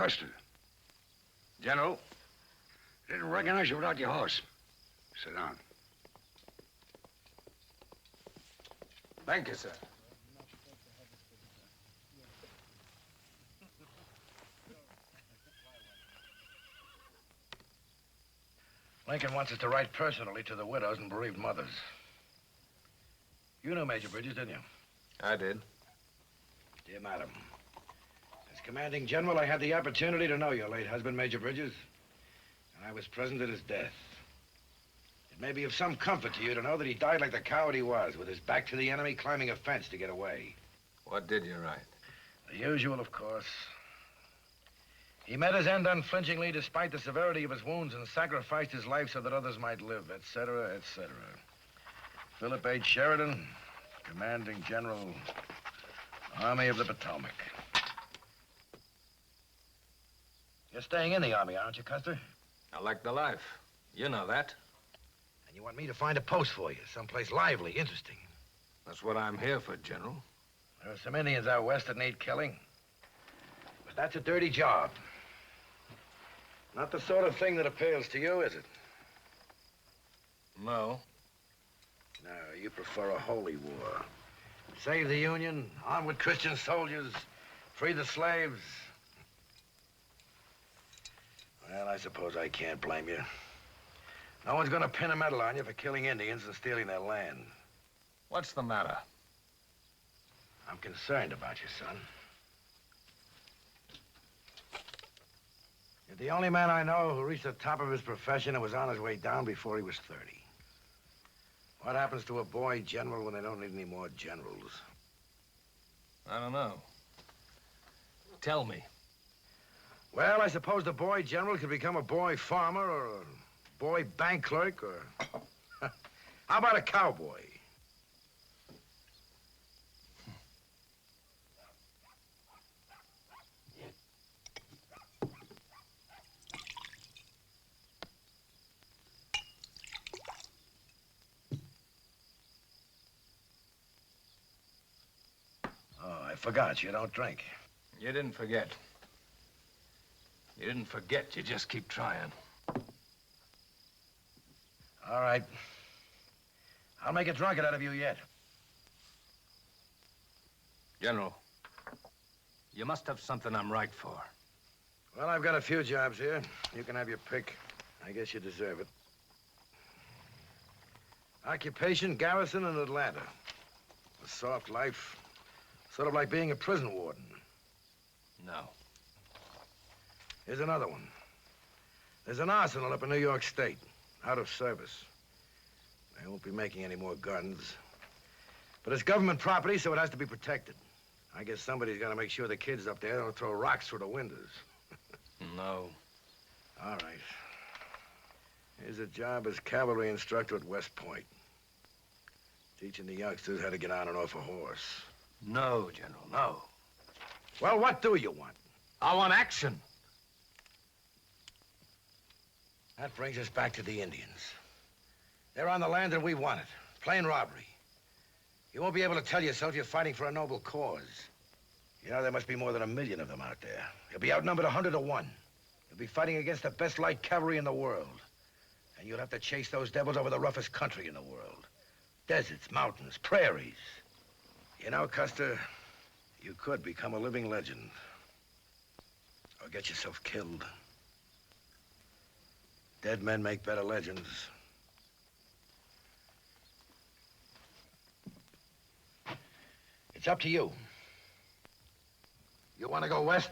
Custer. General? Didn't recognize you without your horse. Sit down. Thank you, sir. Lincoln wants us to write personally to the widows and bereaved mothers. You knew Major Bridges, didn't you? I did. Dear Madam, as commanding general, I had the opportunity to know your late husband, Major Bridges, and I was present at his death. It may be of some comfort to you to know that he died like the coward he was, with his back to the enemy, climbing a fence to get away. What did you write? The usual, of course. He met his end unflinchingly despite the severity of his wounds and sacrificed his life so that others might live, etc., etc. Philip H. Sheridan, commanding general, Army of the Potomac. You're staying in the Army, aren't you, Custer? I like the life. You know that. And you want me to find a post for you, someplace lively, interesting. That's what I'm here for, General. There are some Indians out west that need killing. But that's a dirty job. Not the sort of thing that appeals to you, is it? No. No, you prefer a holy war. Save the Union, on with Christian soldiers, free the slaves. Well, I suppose I can't blame you. No one's gonna pin a medal on you for killing Indians and stealing their land. What's the matter? I'm concerned about you, son. You're the only man I know who reached the top of his profession and was on his way down before he was 30. What happens to a boy general when they don't need any more generals? I don't know. Tell me. Well, I suppose the boy general could become a boy farmer or a boy bank clerk or... How about a cowboy? Oh, I forgot. You don't drink. You didn't forget. You didn't forget. You just keep trying. All right. I'll make a drunkard out of you yet. General, you must have something I'm right for. Well, I've got a few jobs here. You can have your pick. I guess you deserve it. Occupation, garrison in Atlanta. A soft life. Sort of like being a prison warden. No. Here's another one. There's an arsenal up in New York State, out of service. They won't be making any more guns. But it's government property, so it has to be protected. I guess somebody's got to make sure the kids up there don't throw rocks through the windows. No. All right. Here's a job as cavalry instructor at West Point. Teaching the youngsters how to get on and off a horse. No, General, no. Well, what do you want? I want action. That brings us back to the Indians. They're on the land and we want it. Plain robbery. You won't be able to tell yourself you're fighting for a noble cause. You know, there must be more than 1 million of them out there. You'll be outnumbered 100 to 1. You'll be fighting against the best light cavalry in the world. And you'll have to chase those devils over the roughest country in the world. Deserts, mountains, prairies. You know, Custer, you could become a living legend. Or get yourself killed. Dead men make better legends. It's up to you. You want to go west?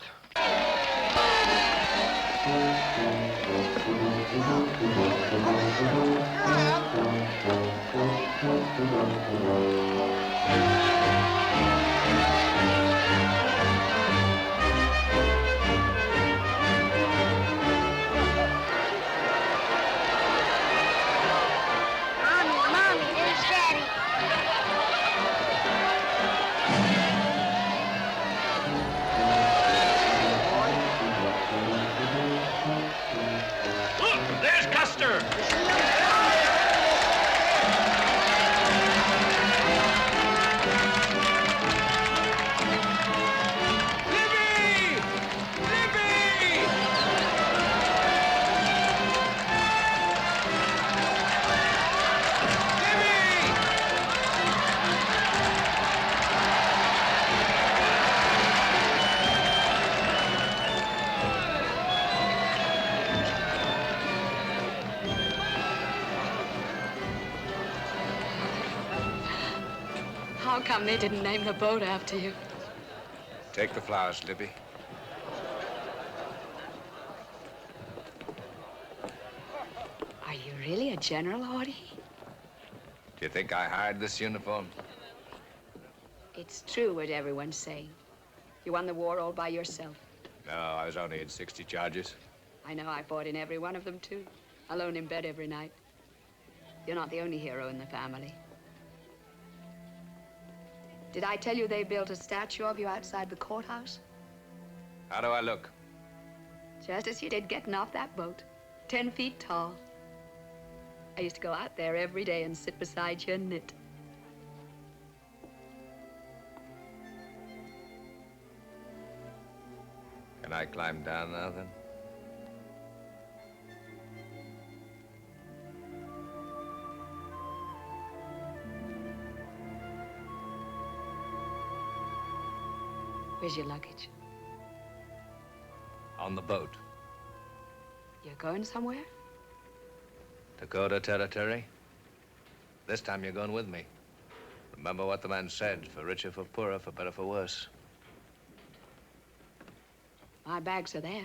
Mommy, there's Daddy. Look, there's Custer. How come they didn't name the boat after you? Take the flowers, Libby. Are you really a general, Hardin? Do you think I hired this uniform? It's true what everyone's saying. You won the war all by yourself. No, I was only in 60 charges. I know I fought in every one of them, too. Alone in bed every night. You're not the only hero in the family. Did I tell you they built a statue of you outside the courthouse? How do I look? Just as you did getting off that boat. 10 feet tall. I used to go out there every day and sit beside you and knit. Can I climb down now, then? Where's your luggage? On the boat. You're going somewhere? Dakota territory. This time you're going with me. Remember what the man said, for richer, for poorer, for better, for worse. My bags are there.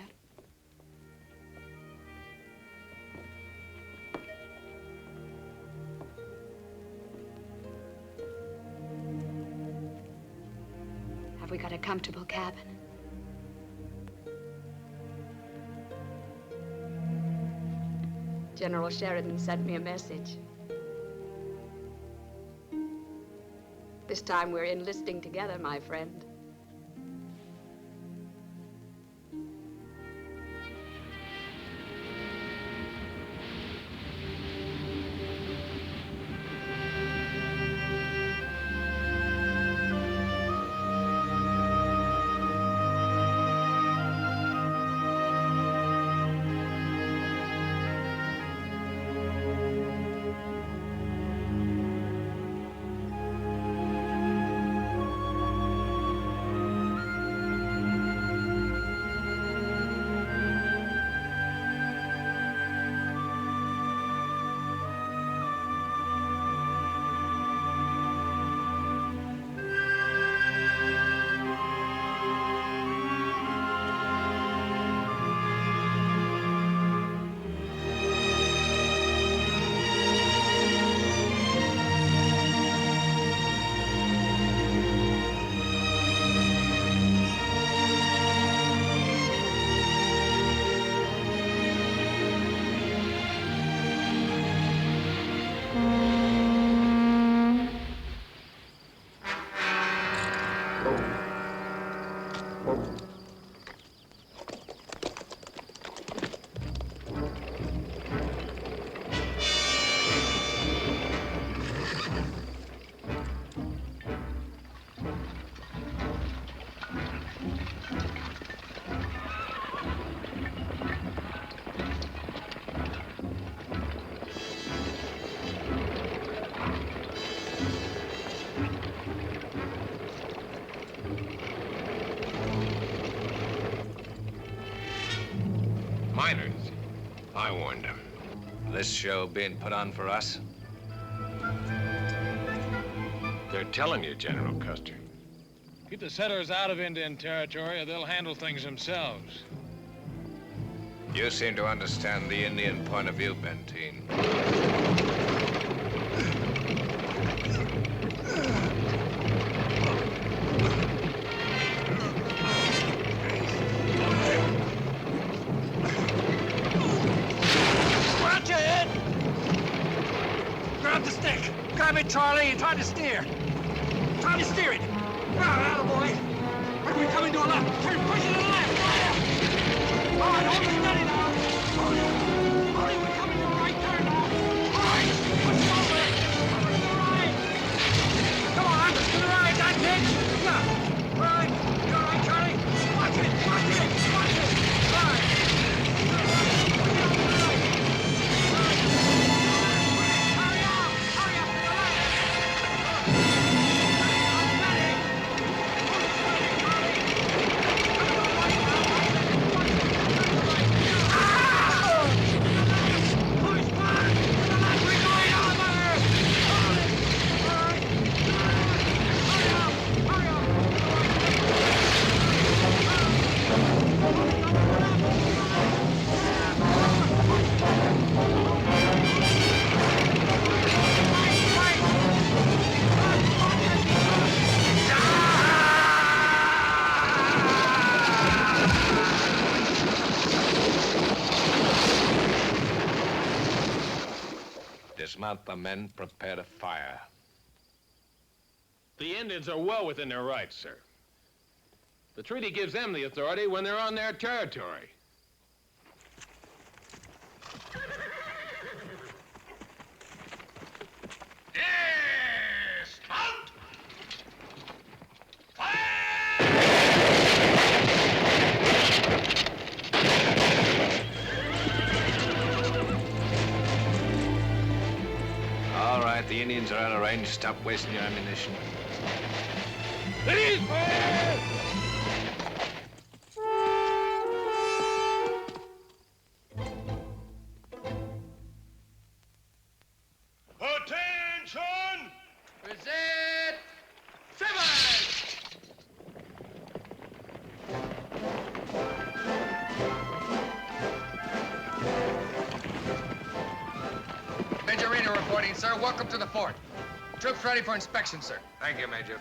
Have we got a comfortable cabin? General Sheridan sent me a message. This time we're enlisting together, my friend. Miners. I warned them. This show being put on for us? They're telling you, General Custer. Keep the settlers out of Indian territory or they'll handle things themselves. You seem to understand the Indian point of view, Benteen. Watch your head! Grab the stick! Grab it, Charlie, and try to steer. Try to steer it. Ah, attaboy. We're coming to a left. Turn, push it to the left. Fire! All right, hold it steady now. Hold it. Hold it, we're coming to a right turn now. All right, push it over. Over to the right. Come on, to the right, that's it. Yeah. All right, you all right, Charlie? Watch it, watch it, watch it. All right. Push it over to the right. All right. Hurry up to the right. I'm ready. Hold it steady, Charlie. Come to the right. Dismount the men, prepare to fire. The Indians are well within their rights, sir. The treaty gives them the authority when they're on their territory. Dismount! All right, the Indians are out of range. Stop wasting your ammunition. Please fire! Attention! Present! Seven! Major Reno reporting, sir. Welcome to the fort. Troops ready for inspection, sir. Thank you, Major.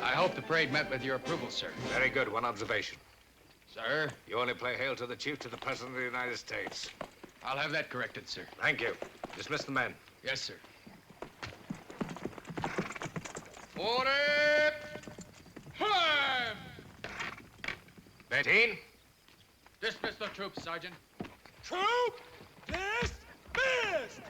I hope the parade met with your approval, sir. Very good. One observation. Sir, You only play hail to the chief to the President of the United States. I'll have that corrected, sir. Thank you. Dismiss the men. Yes, sir. Order! Time! 13. Dismiss the troops, Sergeant. Troop! Dismissed!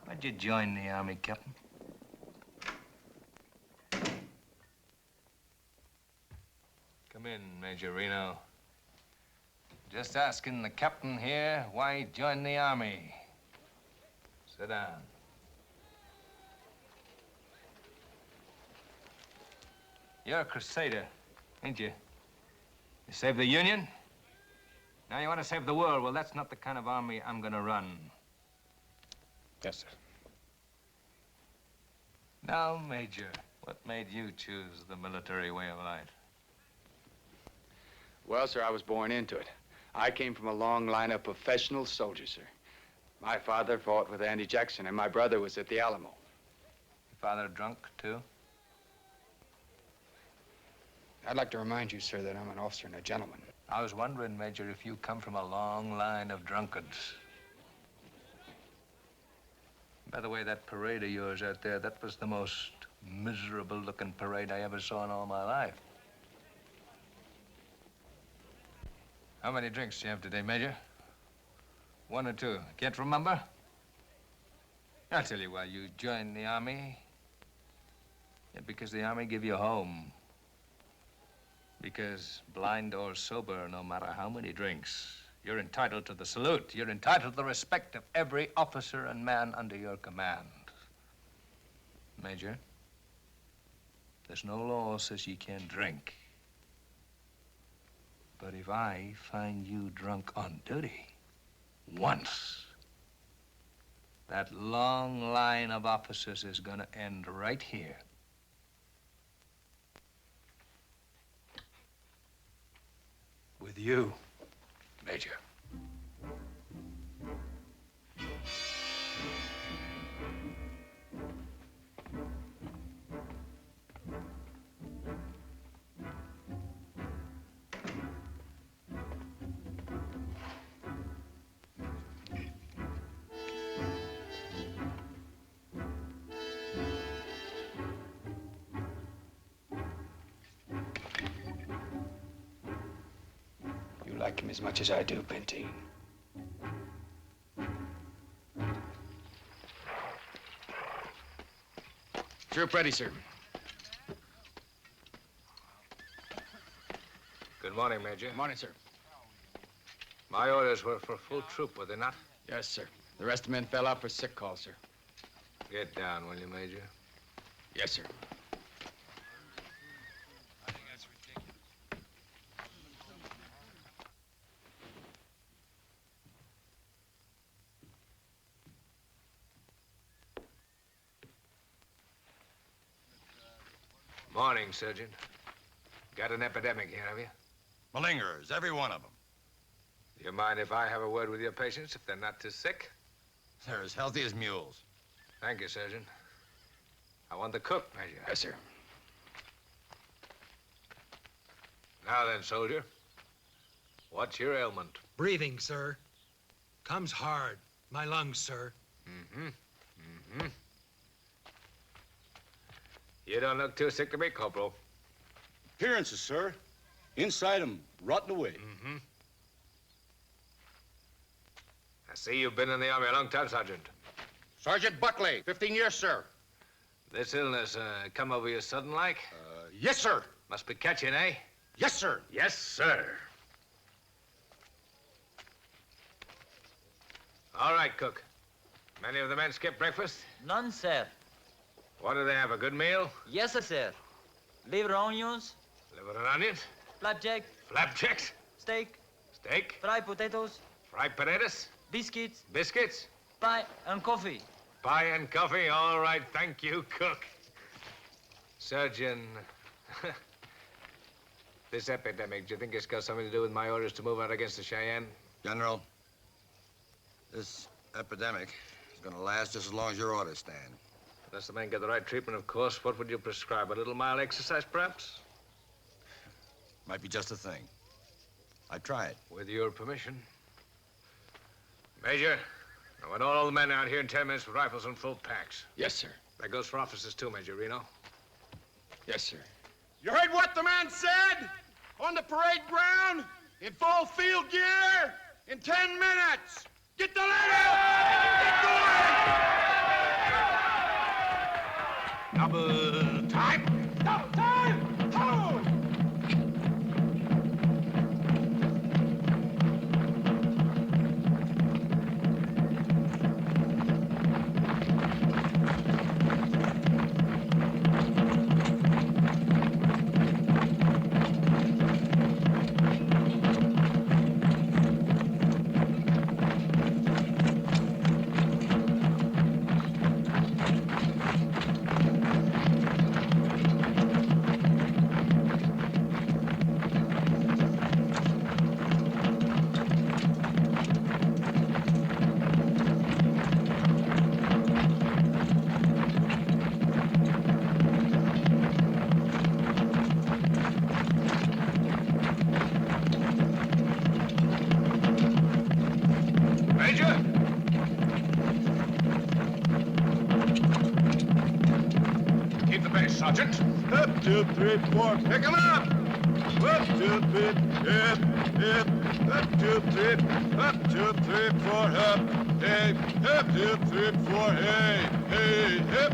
Why'd you join the Army, Captain? Come in, Major Reno. Just asking the captain here why he joined the Army. Sit down. You're a crusader, ain't you? You saved the Union. Now you want to save the world. Well, that's not the kind of army I'm gonna run. Yes, sir. Now, Major, what made you choose the military way of life? Well, sir, I was born into it. I came from a long line of professional soldiers, sir. My father fought with Andy Jackson, and my brother was at the Alamo. Your father drunk, too? I'd like to remind you, sir, that I'm an officer and a gentleman. I was wondering, Major, if you come from a long line of drunkards. By the way, that parade of yours out there, that was the most miserable-looking parade I ever saw in all my life. How many drinks do you have today, Major? One or two? Can't remember? I'll tell you why you joined the Army. Yeah, because the Army give you a home. Because blind or sober, no matter how many drinks, you're entitled to the salute. You're entitled to the respect of every officer and man under your command. Major, there's no law says you can't drink. But if I find you drunk on duty, once, that long line of officers is gonna end right here. With you, Major. You like him as much as I do, Benteen. Troop ready, sir. morning, Major. Morning, sir. My orders were for full troop, were they not? Yes, sir. The rest of the men fell out for sick call, sir. Get down, will you, Major? Yes, sir. Morning, Sergeant. Got an epidemic here, have you? Malingerers, every one of them. Do you mind if I have a word with your patients if they're not too sick? They're as healthy as mules. Thank you, Sergeant. I want the cook, Major. Yes, sir. Now then, soldier. What's your ailment? Breathing, sir. Comes hard. My lungs, sir. You don't look too sick to me, Corporal. Appearances, sir. Inside 'em, rotting away. I see you've been in the Army a long time, Sergeant. Sergeant Buckley, 15 years, sir. This illness come over you sudden like? Yes, sir. Must be catching, eh? Yes, sir. Yes, sir. All right, cook. Many of the men skip breakfast? None, sir. What do they have, a good meal? Yes, sir. Liver onions, Liver and onions? flapjack, Flapjacks? steak, Steak? fried potatoes, Fried potatoes? biscuits, Biscuits? pie, and coffee. Pie and coffee? All right, thank you, cook. Surgeon, this epidemic, do you think it's got something to do with my orders to move out against the Cheyenne? General, this epidemic is going to last just as long as your orders stand. Unless the men get the right treatment, of course. What would you prescribe? A little mild exercise, perhaps? Might be just a thing. I'd try it. With your permission. Major, I want all the men out here in 10 minutes with rifles and full packs. Yes, sir. That goes for officers, too, Major Reno. Yes, sir. You heard what the man said? On the parade ground, in full field gear, in 10 minutes. Get the lead out! Get going! Double time! Double time! Hold! Sergeant. Up, 2, 3, 4. Pick 'em up. Up, 2, 3, hip, hip. Up, 2, 3. Up, 2, 3, 4. Up, hey. Up, 2, 3, 4. Hey, hey, hip.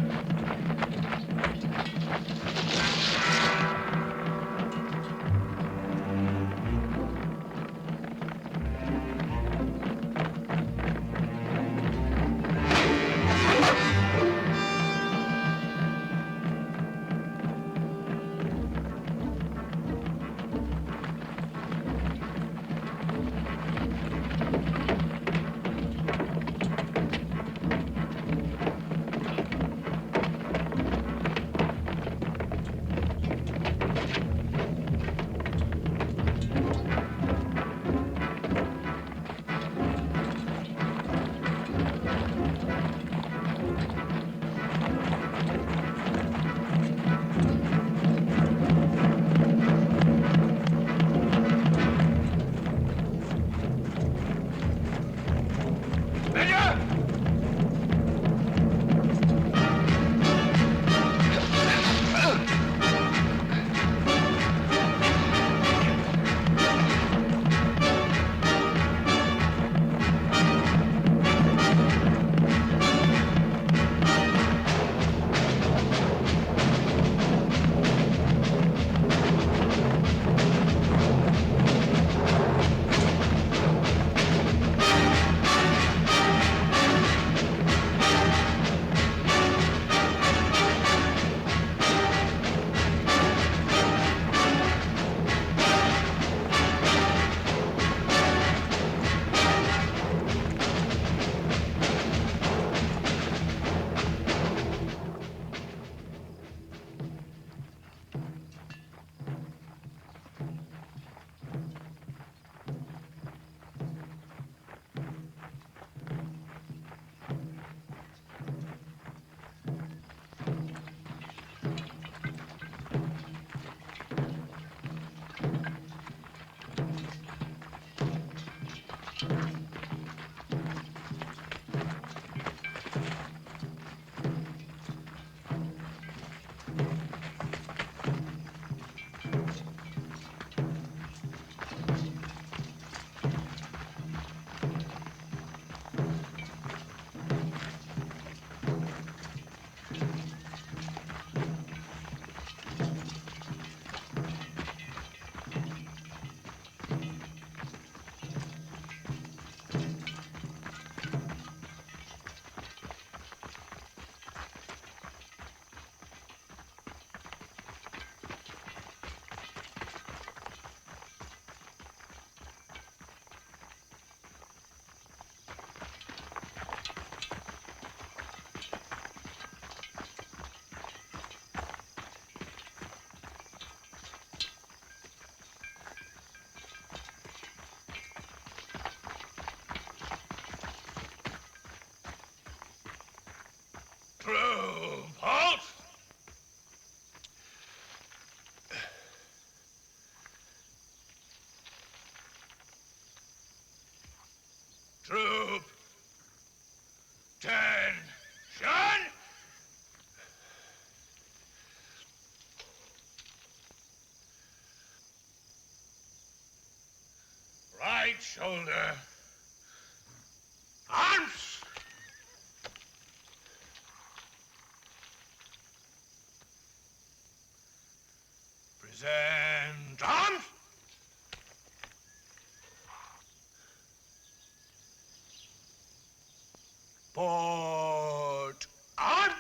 Shoulder. Arms! Present arms! Port arms!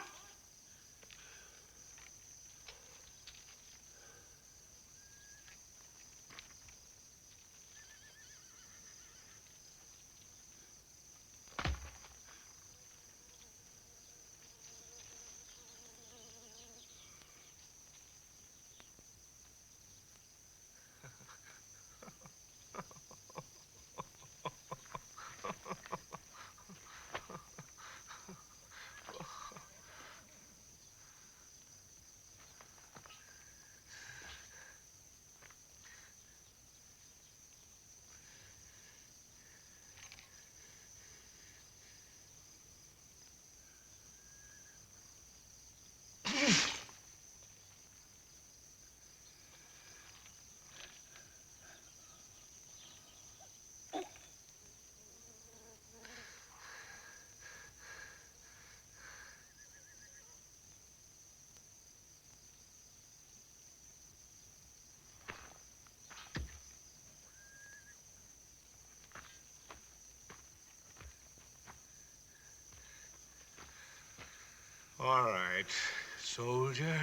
All right, soldier.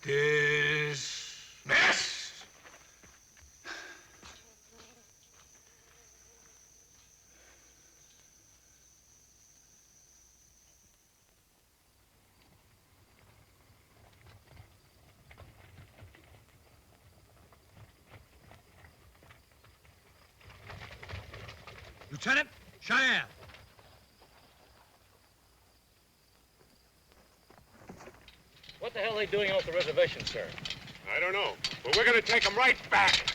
Dismiss! Lieutenant, Cheyenne. What the hell are they doing off the reservation, sir? I don't know, but we're gonna take them right back.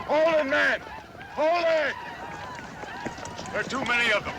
Hold it, man! Hold it! There are too many of them.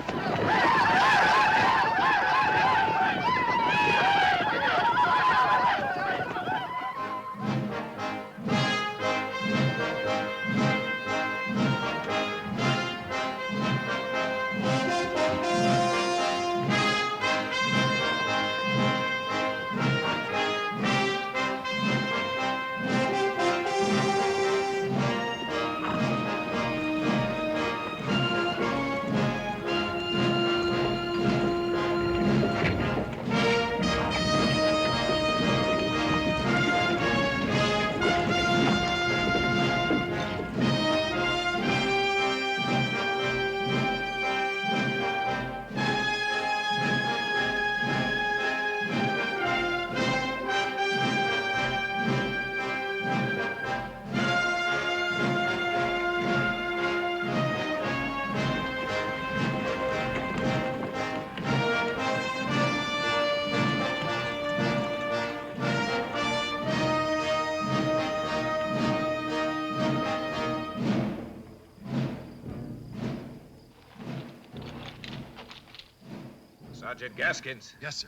Sergeant Gaskins. Yes, sir.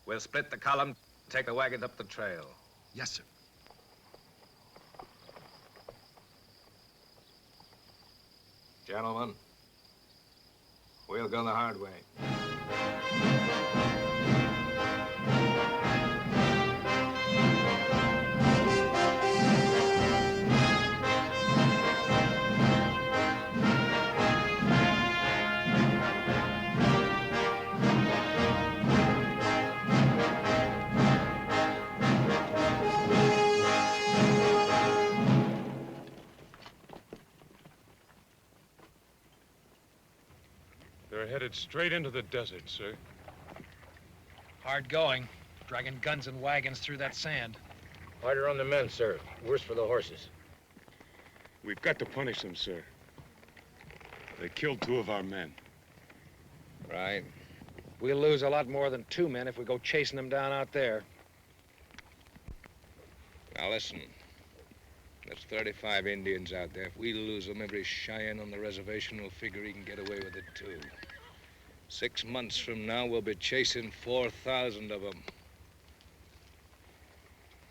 We'll split the column, take the wagons up the trail. Yes, sir. Gentlemen, we'll go the hard way. They're headed straight into the desert, sir. Hard going, dragging guns and wagons through that sand. Harder on the men, sir. Worse for the horses. We've got to punish them, sir. They killed 2 of our men. Right. We'll lose a lot more than 2 men if we go chasing them down out there. Well, Now, listen. There's 35 Indians out there. If we lose them, every Cheyenne on the reservation will figure he can get away with it, too. 6 months from now, we'll be chasing 4,000 of them.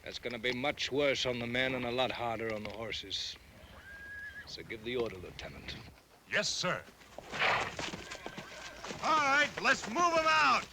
That's going to be much worse on the men and a lot harder on the horses. So give the order, Lieutenant. Yes, sir. All right, let's move them out.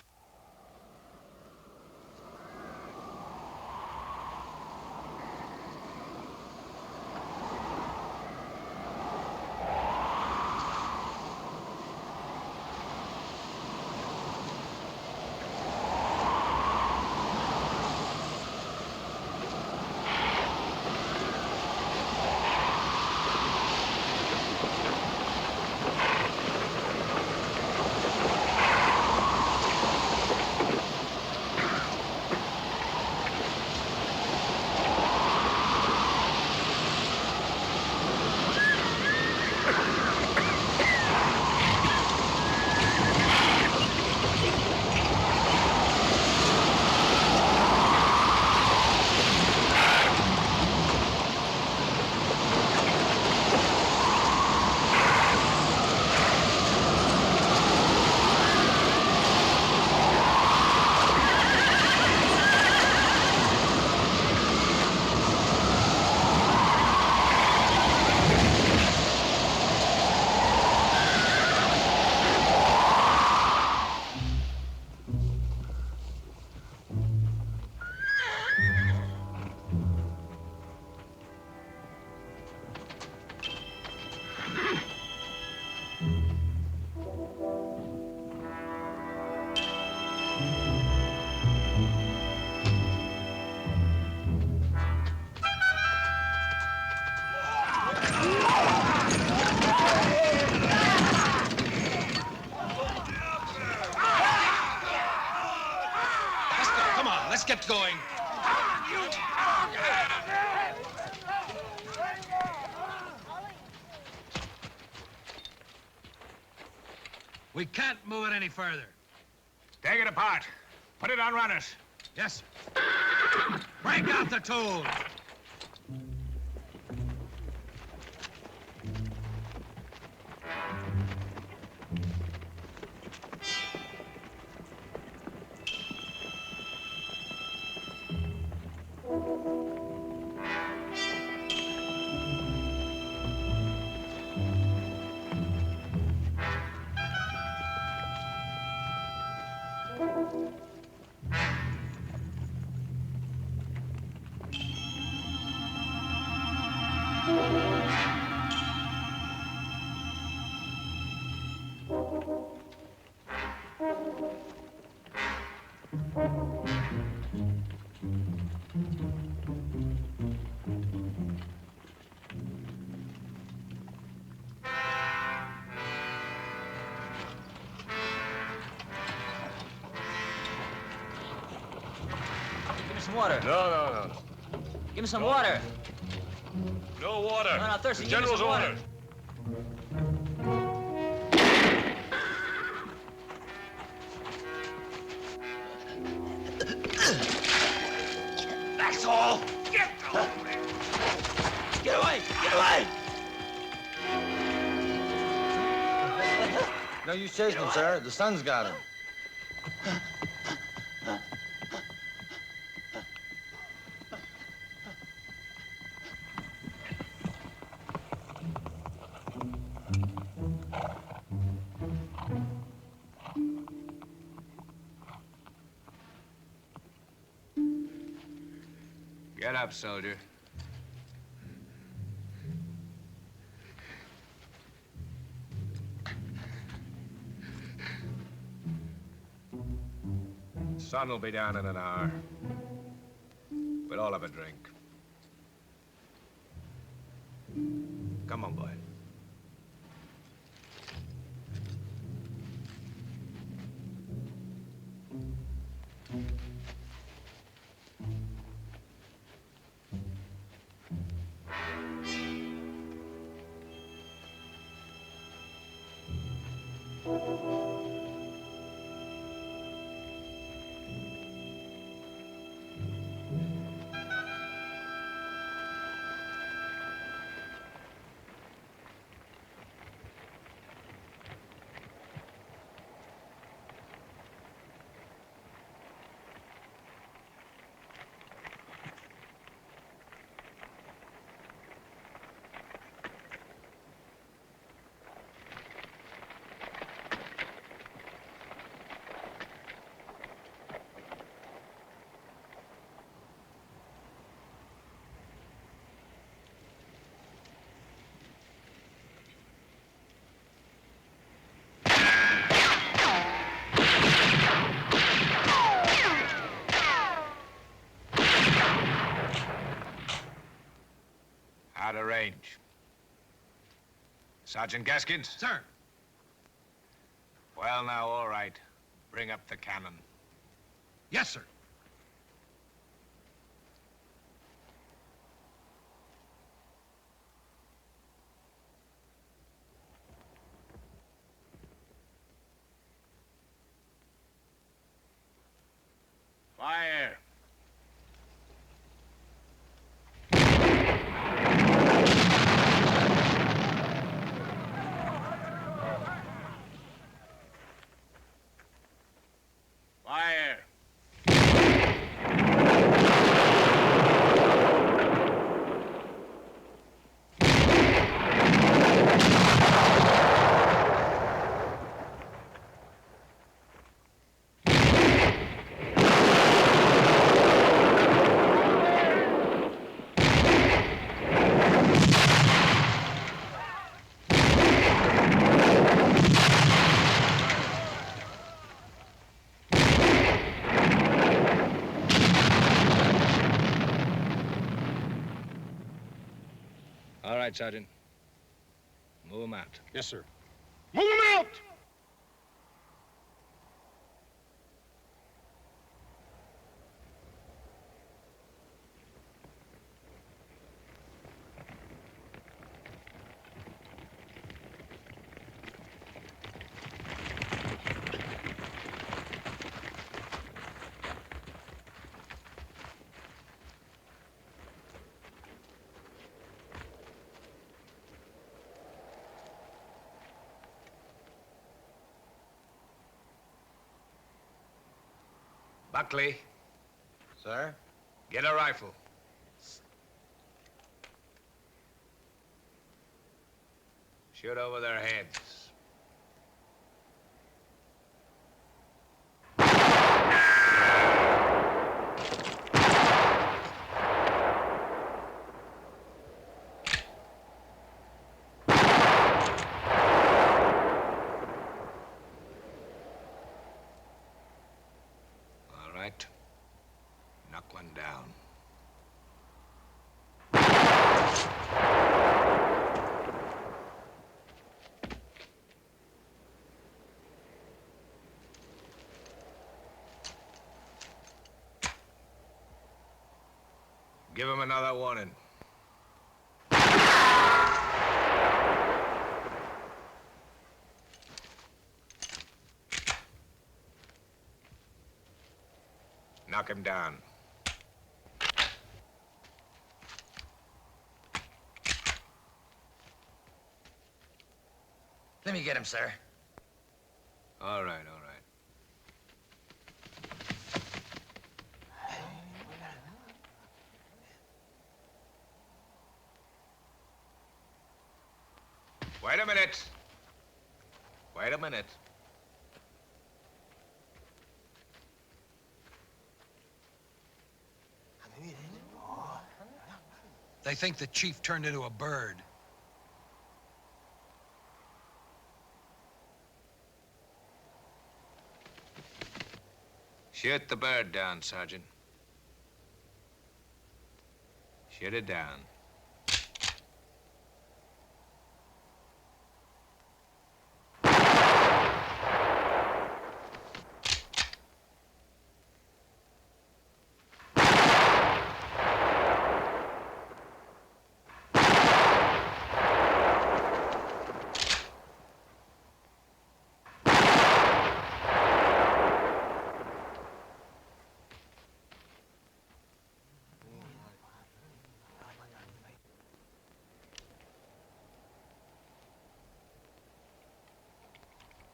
Let's get going. We can't move it any further. Take it apart. Put it on runners. Yes, sir. Break out the tools. Give me some water. No. Give me some water. No water. I'm not thirsty. The Give me general's some water. orders. That's all. Get away! Get away! No use chasing him, sir. The sun's got him. Get up, soldier. Sun will be down in an hour. We'll all have a drink. Come on, boy. Sergeant Gaskins? Sir. Well, now, all right. Bring up the cannon. Yes, sir. Fire. Fire. All right, Sergeant. Move 'em out. Yes, sir. Move him out! Buckley, Sir? get a rifle. Shoot over their heads. All right. Knock one down. Give him another warning. Knock him down. Let me get him, sir. All right, all right. Wait a minute. Wait a minute. They think the chief turned into a bird. Shoot the bird down, Sergeant. Shoot it down.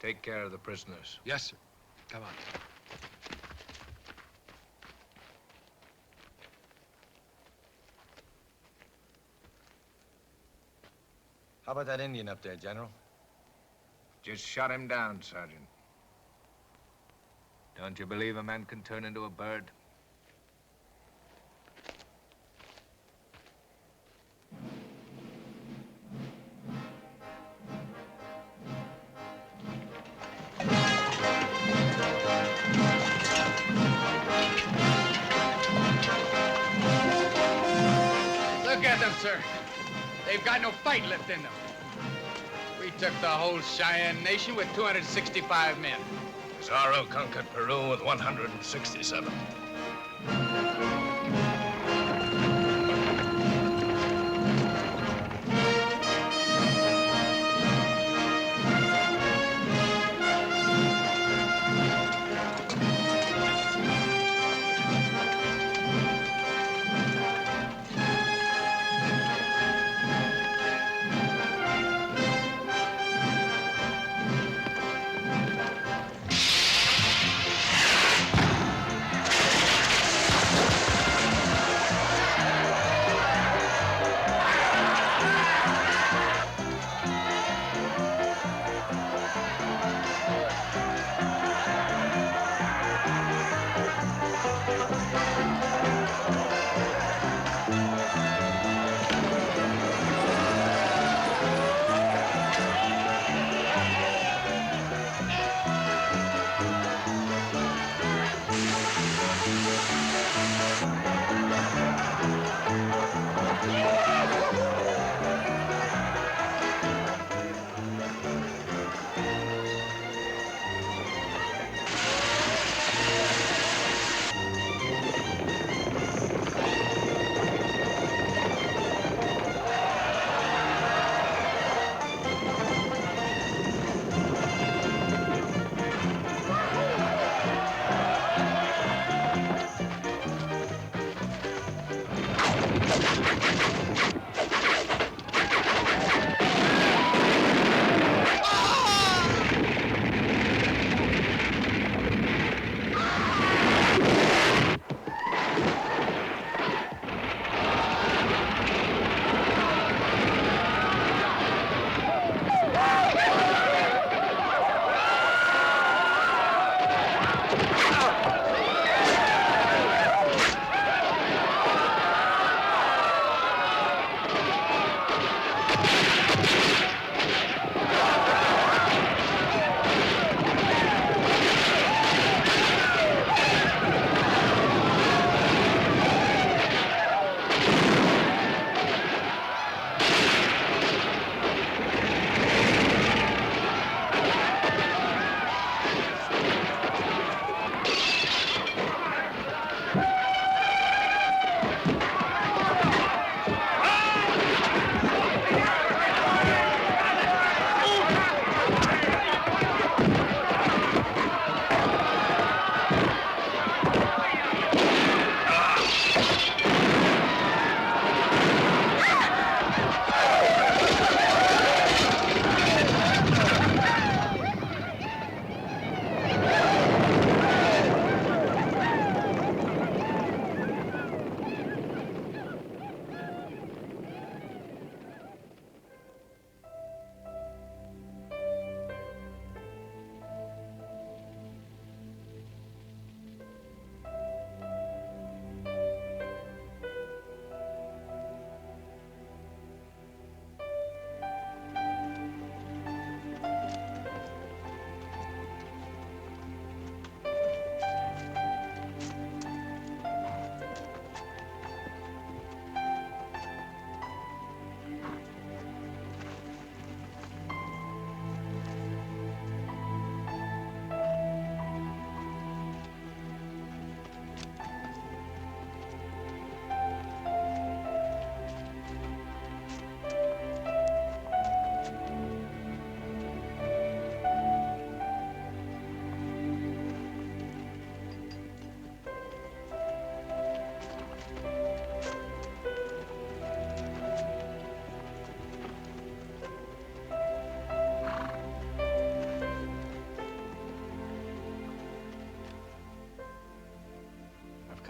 Take care of the prisoners. Yes, sir. Come on. How about that Indian up there, General? Just shot him down, Sergeant. Don't you believe a man can turn into a bird? Look at them, sir. They've got no fight left in them. We took the whole Cheyenne Nation with 265 men. Pizarro conquered Peru with 167.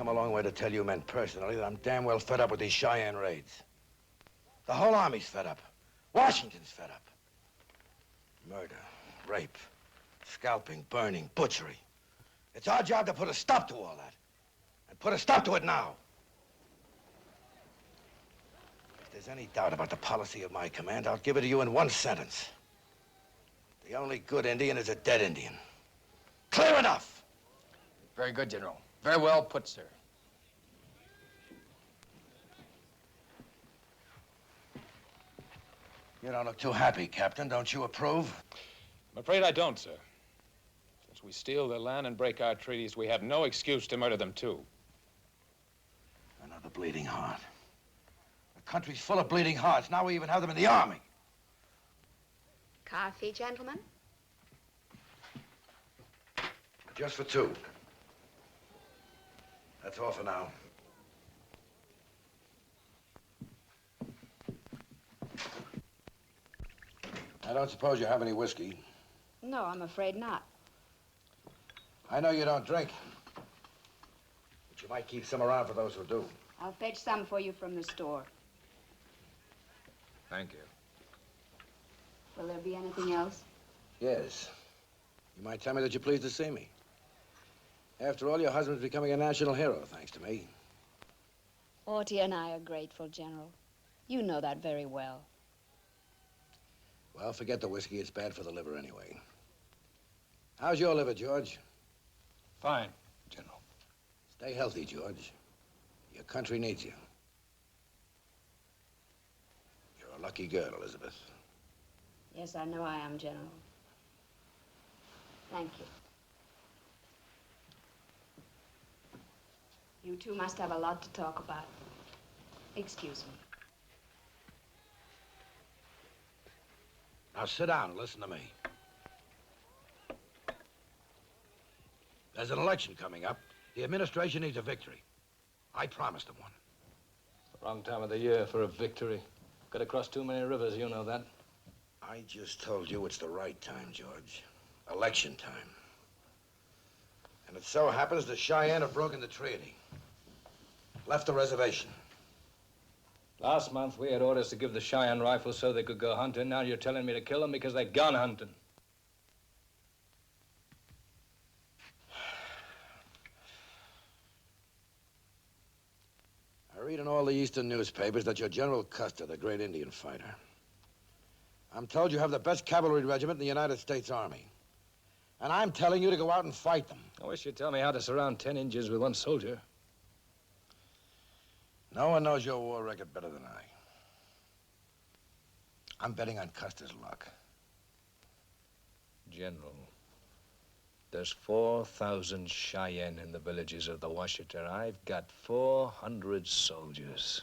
Come a long way to tell you men personally that I'm damn well fed up with these Cheyenne raids. The whole army's fed up. Washington's fed up. Murder, rape, scalping, burning, butchery. It's our job to put a stop to all that. And put a stop to it now. If there's any doubt about the policy of my command, I'll give it to you in one sentence. The only good Indian is a dead Indian. Clear enough! Very good, General. Very well put, sir. You don't look too happy, Captain. Don't you approve? I'm afraid I don't, sir. Since we steal their land and break our treaties, we have no excuse to murder them, too. Another bleeding heart. The country's full of bleeding hearts. Now we even have them in the army. Coffee, gentlemen? Just for two. That's all for now. I don't suppose you have any whiskey. No, I'm afraid not. I know you don't drink. But you might keep some around for those who do. I'll fetch some for you from the store. Thank you. Will there be anything else? Yes. You might tell me that you're pleased to see me. After all, your husband's becoming a national hero, thanks to me. Auntie and I are grateful, General. You know that very well. Well, forget the whiskey. It's bad for the liver anyway. How's your liver, George? Fine, General. Stay healthy, George. Your country needs you. You're a lucky girl, Elizabeth. Yes, I know I am, General. Thank you. You two must have a lot to talk about. Excuse me. Now sit down and listen to me. There's an election coming up. The administration needs a victory. I promised them one. Wrong time of the year for a victory. Got to cross too many rivers, you know that. I just told you it's the right time, George. Election time. And it so happens the Cheyenne have broken the treaty. Left the reservation. Last month, we had orders to give the Cheyenne rifles so they could go hunting. Now you're telling me to kill them because they're gun hunting. I read in all the eastern newspapers that you're General Custer, the great Indian fighter. I'm told you have the best cavalry regiment in the United States Army. And I'm telling you to go out and fight them. I wish you'd tell me how to surround 10 Indians with one soldier. No one knows your war record better than I. I'm betting on Custer's luck. General, there's 4,000 Cheyenne in the villages of the Washita. I've got 400 soldiers.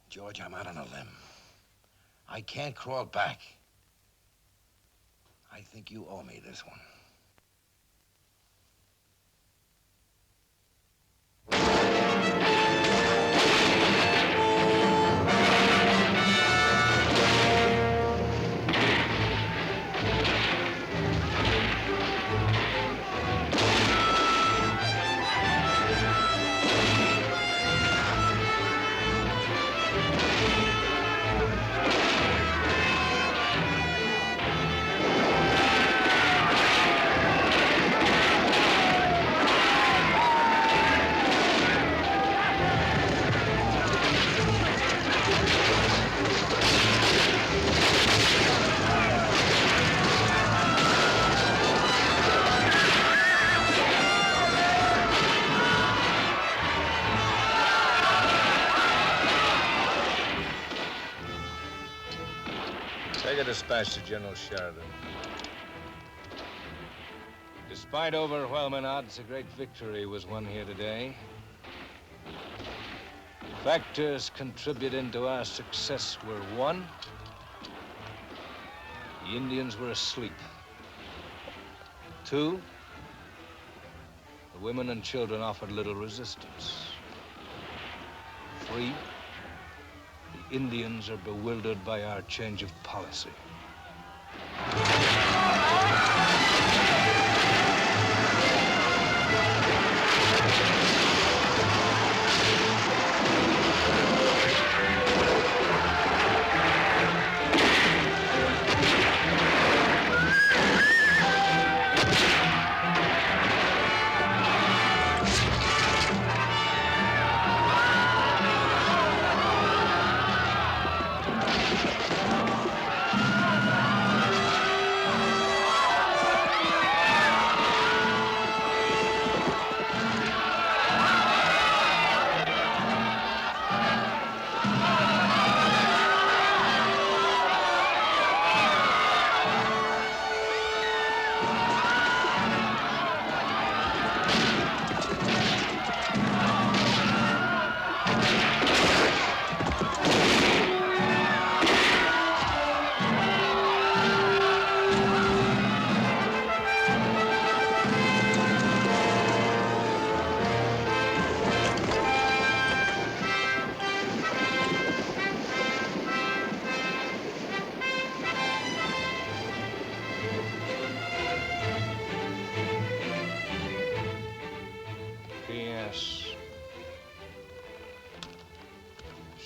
George, I'm out on a limb. I can't crawl back. I think you owe me this one. Take a dispatch to General Sheridan. Despite overwhelming odds, a great victory was won here today. Factors contributing to our success were: one, the Indians were asleep. Two, the women and children offered little resistance. Three, the Indians are bewildered by our change of policy.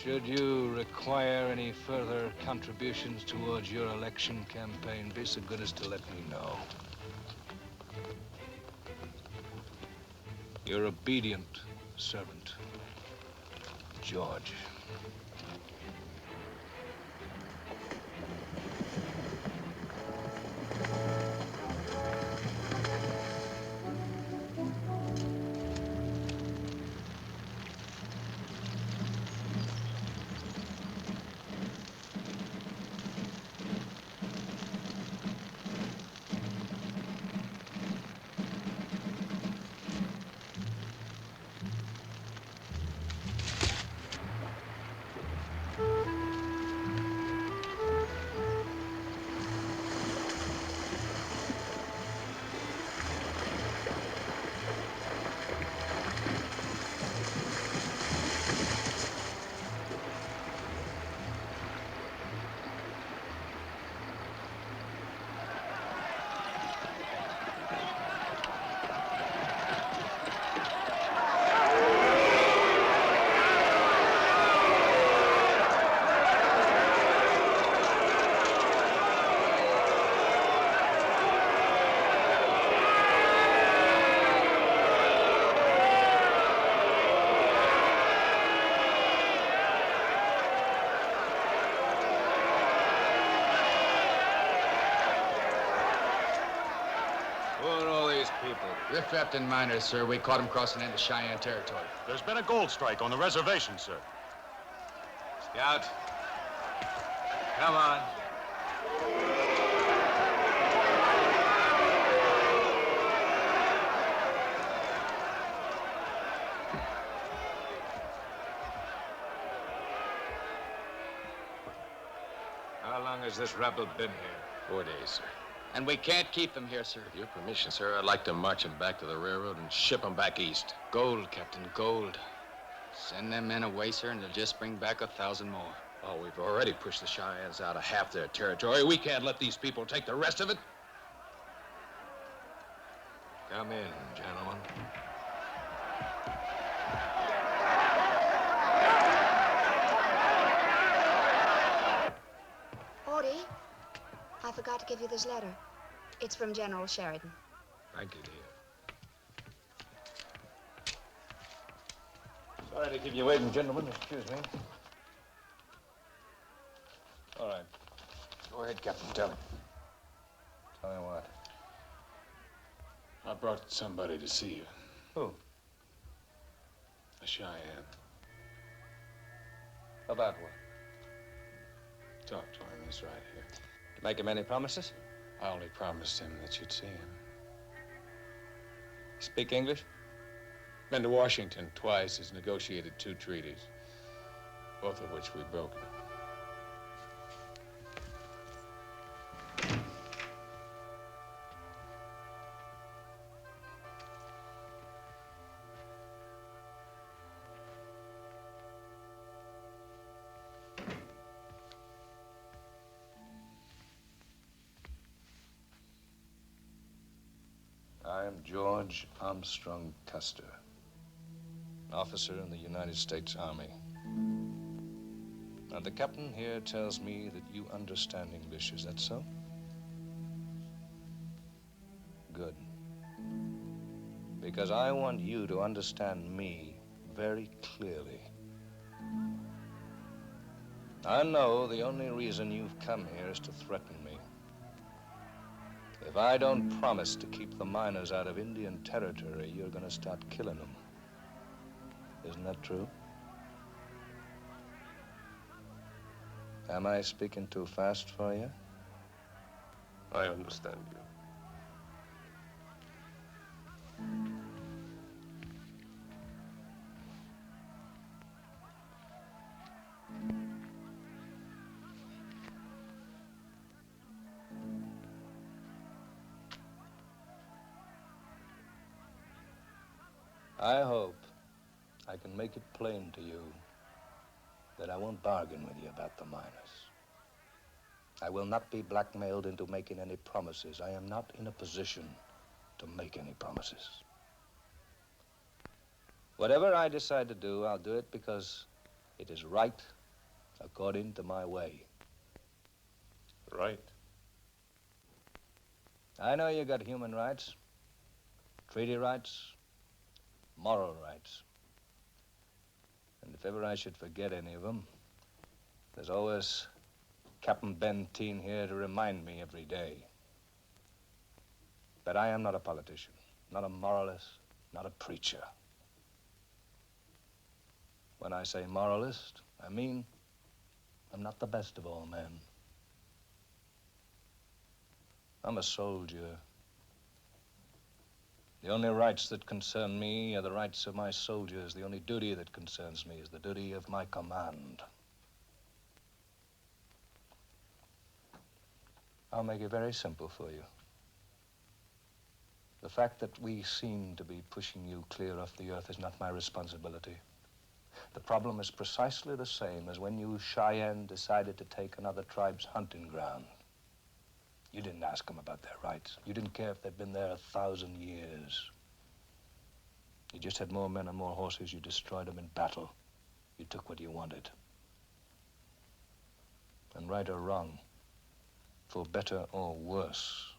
Should you require any further contributions towards your election campaign, be so good as to let me know. Your obedient servant, George. Riffraff and miners, sir. We caught them crossing into Cheyenne territory. There's been a gold strike on the reservation, sir. Scout. Come on. How long has this rebel been here? 4 days, sir. And we can't keep them here, sir. With your permission, sir, I'd like to march them back to the railroad and ship them back east. Gold, Captain, gold. Send them men away, sir, and they'll just bring back 1,000 more. Oh, we've already pushed the Cheyennes out of half their territory. We can't let these people take the rest of it. Come in, gentlemen. Odie, I forgot to give you this letter. It's from General Sheridan. Thank you, dear. Sorry to keep you waiting, gentlemen. Excuse me. All right. Go ahead, Captain. Tell him. Tell me what? I brought somebody to see you. Who? A Cheyenne. About what? Talk to him. He's right here. Make him any promises? I only promised him that you'd see him. Speak English? Been to Washington twice. Has negotiated 2 treaties, both of which we've broken. I am George Armstrong Custer, an officer in the United States Army. Now, the captain here tells me that you understand English. Is that so? Good. Because I want you to understand me very clearly. I know the only reason you've come here is to threaten me. If I don't promise to keep the miners out of Indian territory, you're going to start killing them. Isn't that true? Am I speaking too fast for you? I understand you. I hope I can make it plain to you that I won't bargain with you about the miners. I will not be blackmailed into making any promises. I am not in a position to make any promises. Whatever I decide to do, I'll do it because It is right according to my way. Right. I know you got human rights, treaty rights, moral rights. And if ever I should forget any of them, there's always Captain Benteen here to remind me every day. But I am not a politician, not a moralist, not a preacher. When I say moralist, I mean I'm not the best of all men. I'm a soldier. The only rights that concern me are the rights of my soldiers. The only duty that concerns me is the duty of my command. I'll make it very simple for you. The fact that we seem to be pushing you clear off the earth is not my responsibility. The problem is precisely the same as when you Cheyenne decided to take another tribe's hunting ground. You didn't ask them about their rights. You didn't care if they'd been there 1,000 years. You just had more men and more horses. You destroyed them in battle. You took what you wanted. And right or wrong, for better or worse,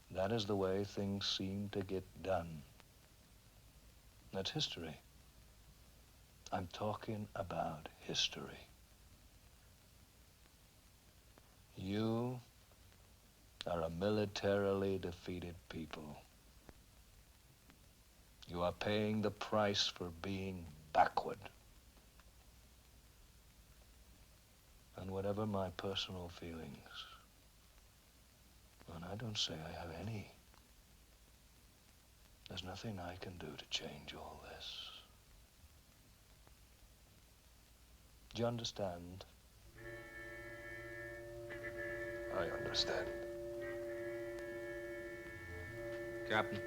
that is the way things seem to get done. That's history. I'm talking about history. You are a militarily defeated people. You are paying the price for being backward. And whatever my personal feelings, and I don't say I have any, there's nothing I can do to change all this. Do you understand? I understand. Captain.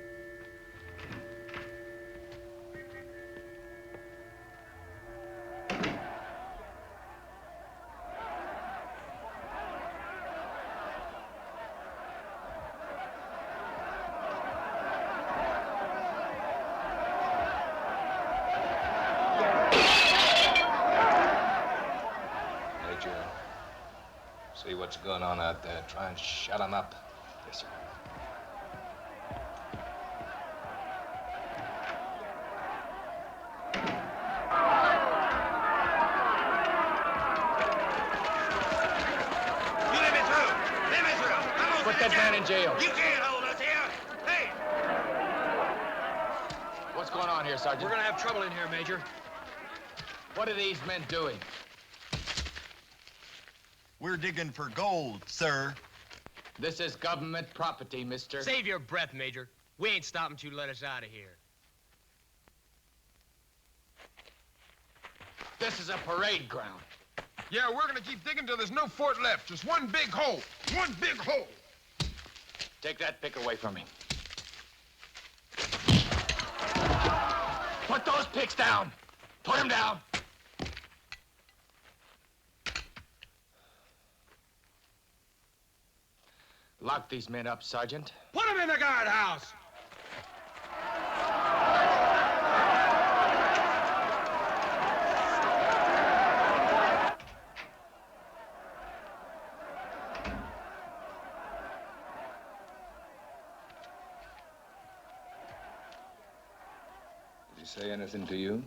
See what's going on out there. Try and shut them up. Yes, sir. You let me through! Let me through! I'm gonna Put that man in jail. You can't hold us here! Hey! What's going on here, Sergeant? We're gonna have trouble in here, Major. What are these men doing? We're digging for gold, sir. This is government property, mister. Save your breath, Major. We ain't stopping you to let us out of here. This is a parade ground. Yeah, we're gonna keep digging till there's no fort left. Just one big hole. One big hole. Take that pick away from me. Put those picks down. Put them down. Lock these men up, Sergeant. Put him in the guardhouse. Did he say anything to you?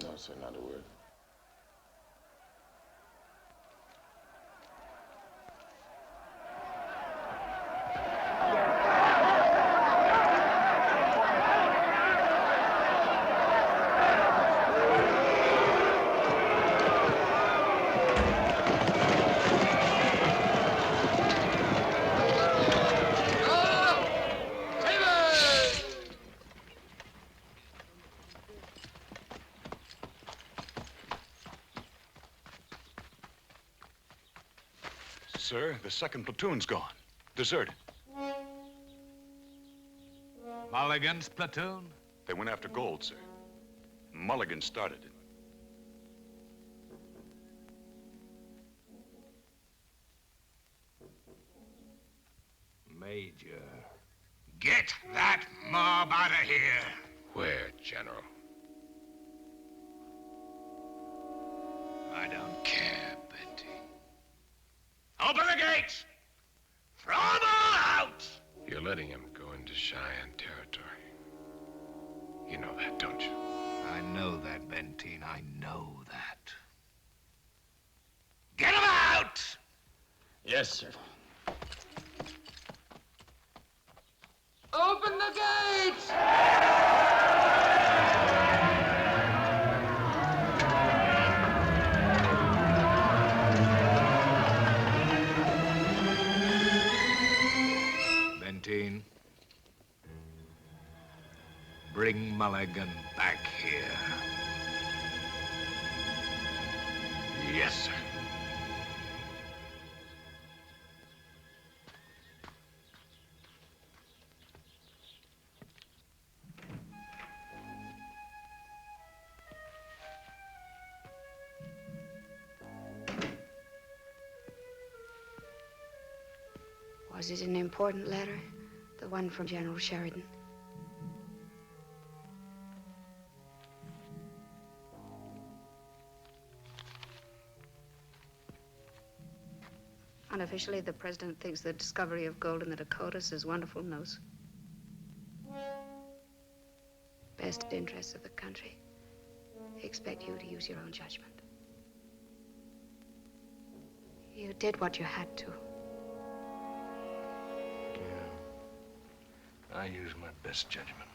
No, sir, not a word. Sir, the second platoon's gone. Deserted. Mulligan's platoon? They went after gold, sir. Mulligan started it. Major. Get that mob out of here. Where, General? Open the gates! Throw them all out! You're letting him go into Cheyenne territory. You know that, don't you? I know that, Benteen. I know that. Get them out! Yes, sir. Open the gates! Benteen, bring Mulligan back here. Yes, sir. Was it an important letter? The one from General Sheridan? Unofficially, the president thinks the discovery of gold in the Dakotas is wonderful news. Best interests of the country. They expect you to use your own judgment. You did what you had to. I use my best judgment.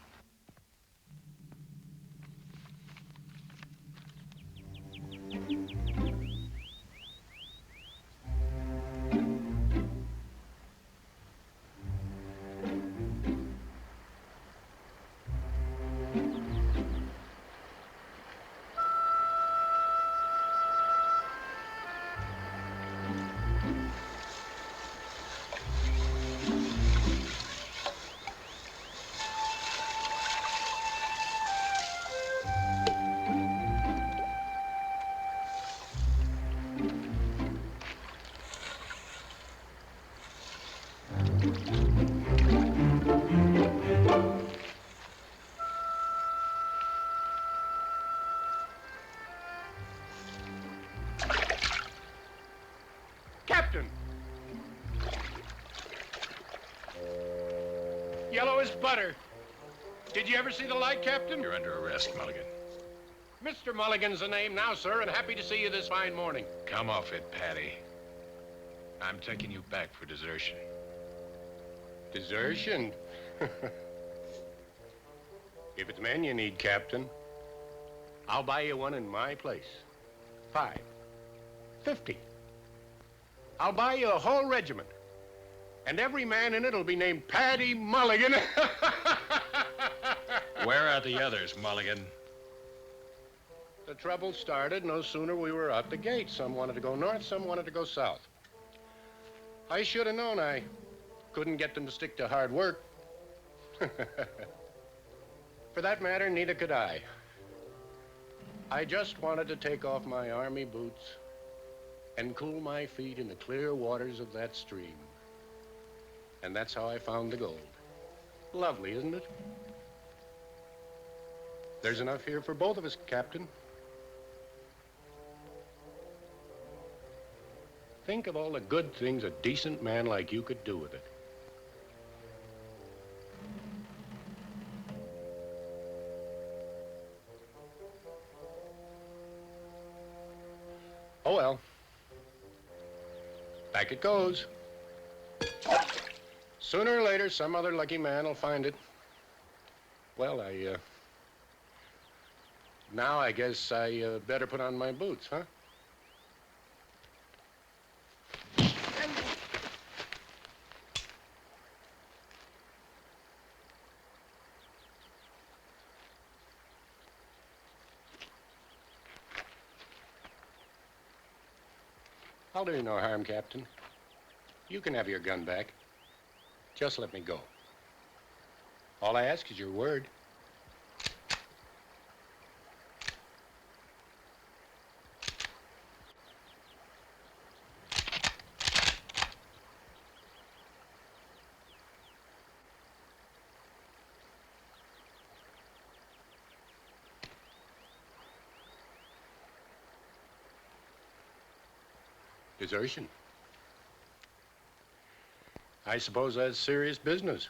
Captain! Yellow as butter. Did you ever see the light, Captain? You're under arrest, Mulligan. Mr. Mulligan's the name now, sir, and happy to see you this fine morning. Come off it, Patty. I'm taking you back for desertion. Desertion? If it's men you need, Captain, I'll buy you one in my place. 5. 50. I'll buy you a whole regiment. And every man in it'll be named Paddy Mulligan. Where are the others, Mulligan? The trouble started no sooner we were out the gate. Some wanted to go north, some wanted to go south. I should have known I couldn't get them to stick to hard work. For that matter, neither could I. I just wanted to take off my army boots and cool my feet in the clear waters of that stream. And that's how I found the gold. Lovely, isn't it? There's enough here for both of us, Captain. Think of all the good things a decent man like you could do with it. Oh, well. Back it goes. Sooner or later, some other lucky man will find it. Well, now I guess I better put on my boots, huh? I'll do you no harm, Captain. You can have your gun back. Just let me go. All I ask is your word. Desertion. I suppose that's serious business.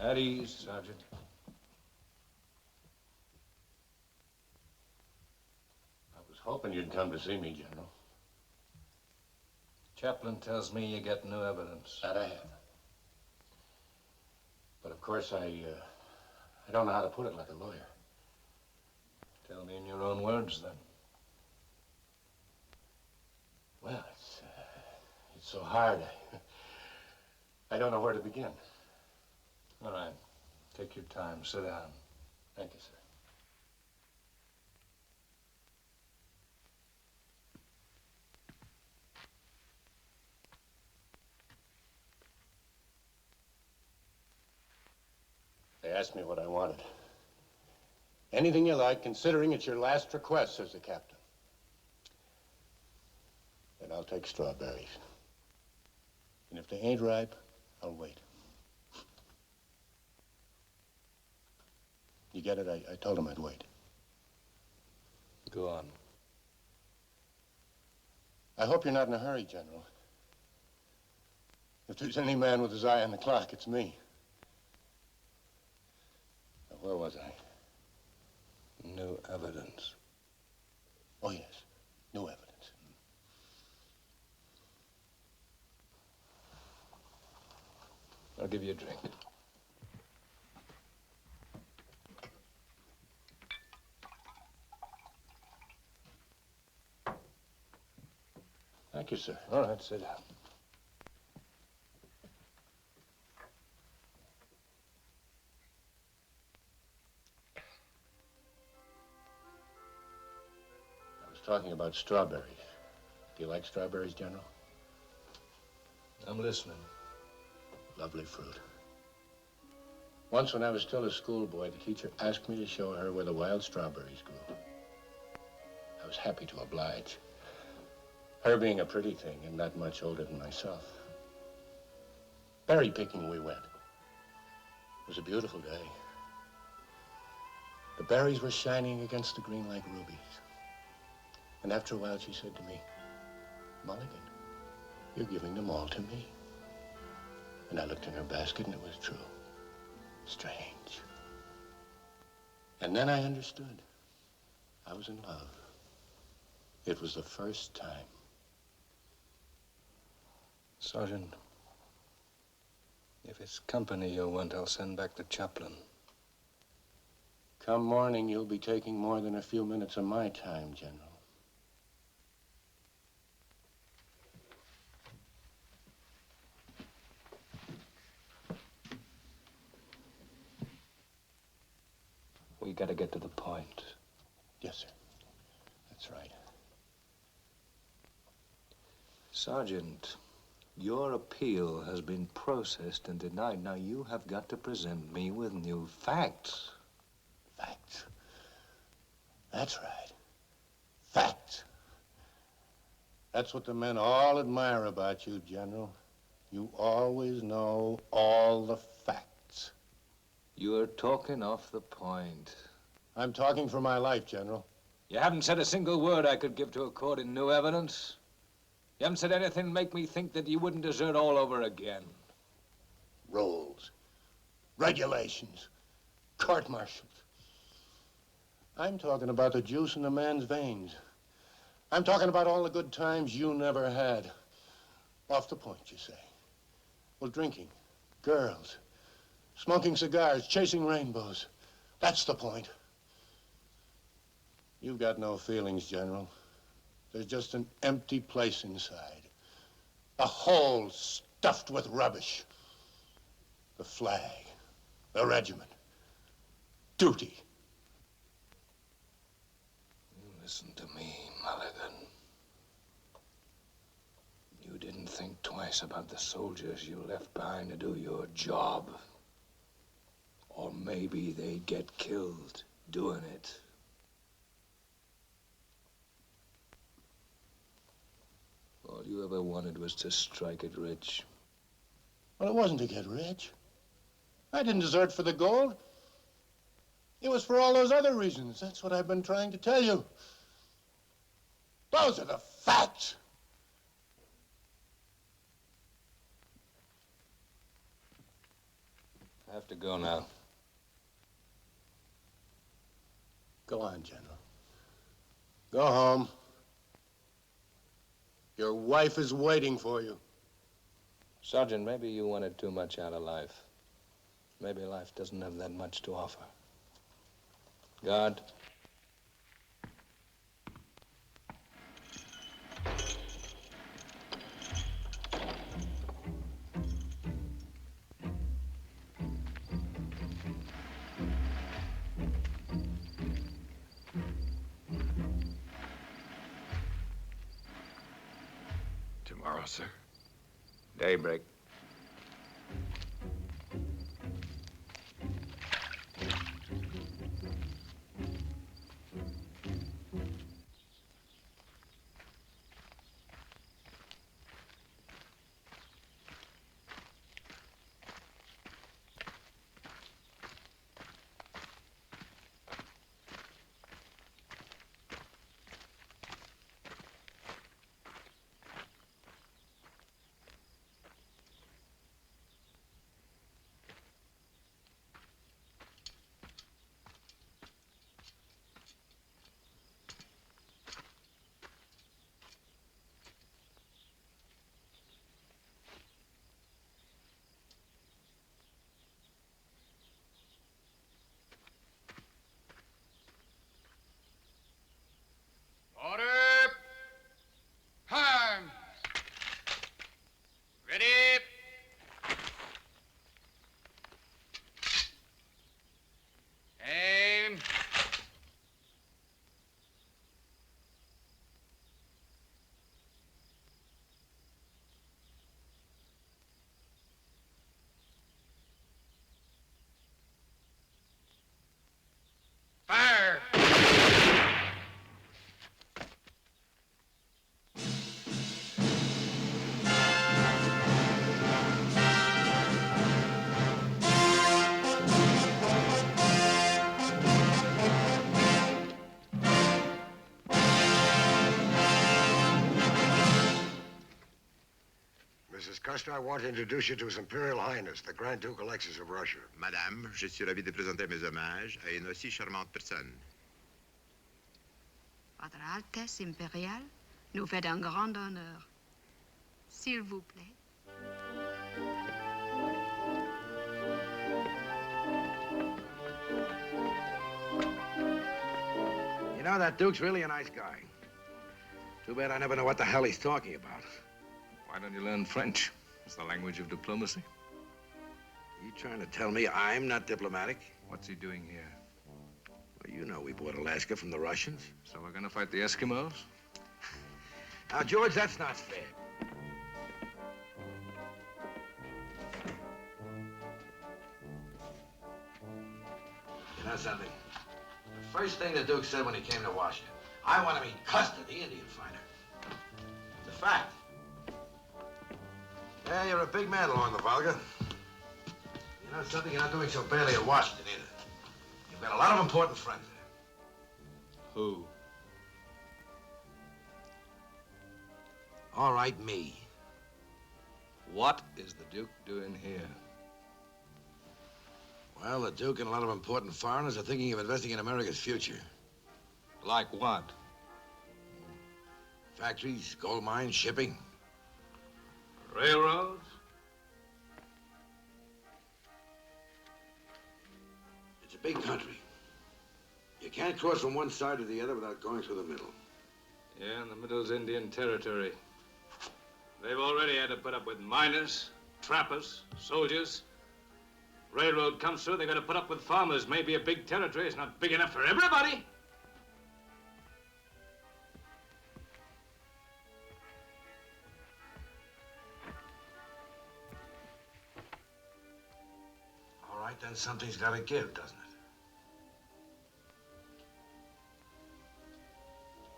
At ease, Sergeant. I was hoping you'd come to see me, General. Chaplain tells me you get new evidence. That I have. But of course, I don't know how to put it like a lawyer. Tell me in your own words, then. Well, it's so hard. I don't know where to begin. All right. Take your time. Sit down. Thank you, sir. They asked me what I wanted. Anything you like, considering it's your last request, says the captain. Then I'll take strawberries. And if they ain't ripe, I'll wait. You get it? I told him I'd wait. Go on. I hope you're not in a hurry, General. If there's any man with his eye on the clock, it's me. Now, where was I? New evidence. Oh, yes. New evidence. I'll give you a drink. Thank you, sir. All right, sit down. I was talking about strawberries. Do you like strawberries, General? I'm listening. Lovely fruit. Once when I was still a schoolboy, the teacher asked me to show her where the wild strawberries grew. I was happy to oblige. Her being a pretty thing and not much older than myself. Berry picking we went. It was a beautiful day. The berries were shining against the green like rubies. And after a while, she said to me, "Mulligan, you're giving them all to me." And I looked in her basket, and it was true. Strange. And then I understood. I was in love. It was the first time. Sergeant, if it's company you want, I'll send back the chaplain. Come morning, you'll be taking more than a few minutes of my time, General. We gotta get to the point. Yes, sir. That's right. Sergeant, your appeal has been processed and denied. Now you have got to present me with new facts. Facts. That's right. Facts. That's what the men all admire about you, General. You always know all the facts. You're talking off the point. I'm talking for my life, General. You haven't said a single word I could give to a court in new evidence. You haven't said anything to make me think that you wouldn't desert all over again. Rules, regulations, court-martials. I'm talking about the juice in a man's veins. I'm talking about all the good times you never had. Off the point, you say. Well, drinking, girls, smoking cigars, chasing rainbows. That's the point. You've got no feelings, General. There's just an empty place inside. A hole stuffed with rubbish. The flag. the regiment. Duty. Listen to me, Mulligan. You didn't think twice about the soldiers you left behind to do your job. Or maybe they'd get killed doing it. All you ever wanted was to strike it rich. Well, it wasn't to get rich. I didn't desert for the gold. It was for all those other reasons. That's what I've been trying to tell you. Those are the facts. I have to go now. Go on, General. Go home. Your wife is waiting for you. Sergeant, maybe you wanted too much out of life. Maybe life doesn't have that much to offer. Guard. Tomorrow, sir. Daybreak. Order! Arms! Ready! Aim! Fire! Mrs. Custer, I want to introduce you to His Imperial Highness, the Grand Duke Alexis of Russia. Madame, je suis ravi de présenter mes hommages à une aussi charmante personne. Votre Altesse impériale nous fait un grand honneur. S'il vous plaît. You know, that Duke's really a nice guy. Too bad I never know what the hell he's talking about. Why don't you learn French? It's the language of diplomacy. You trying to tell me I'm not diplomatic? What's he doing here? Well, you know we bought Alaska from the Russians. So we're gonna fight the Eskimos? Now, George, that's not fair. You know something? The first thing the Duke said when he came to Washington, I want to meet Custer, the Indian fighter. It's a fact. Yeah, you're a big man along the Volga. You know something? You're not doing so badly at Washington either. You've got a lot of important friends there. Who? All right, me. What is the Duke doing here? Well, the Duke and a lot of important foreigners are thinking of investing in America's future. Like what? Factories, gold mines, shipping. Railroads? It's a big country. You can't cross from one side to the other without going through the middle. Yeah, and the middle's Indian territory. They've already had to put up with miners, trappers, soldiers. Railroad comes through, they're going to put up with farmers. Maybe a big territory is not big enough for everybody. All right, then something's got to give, doesn't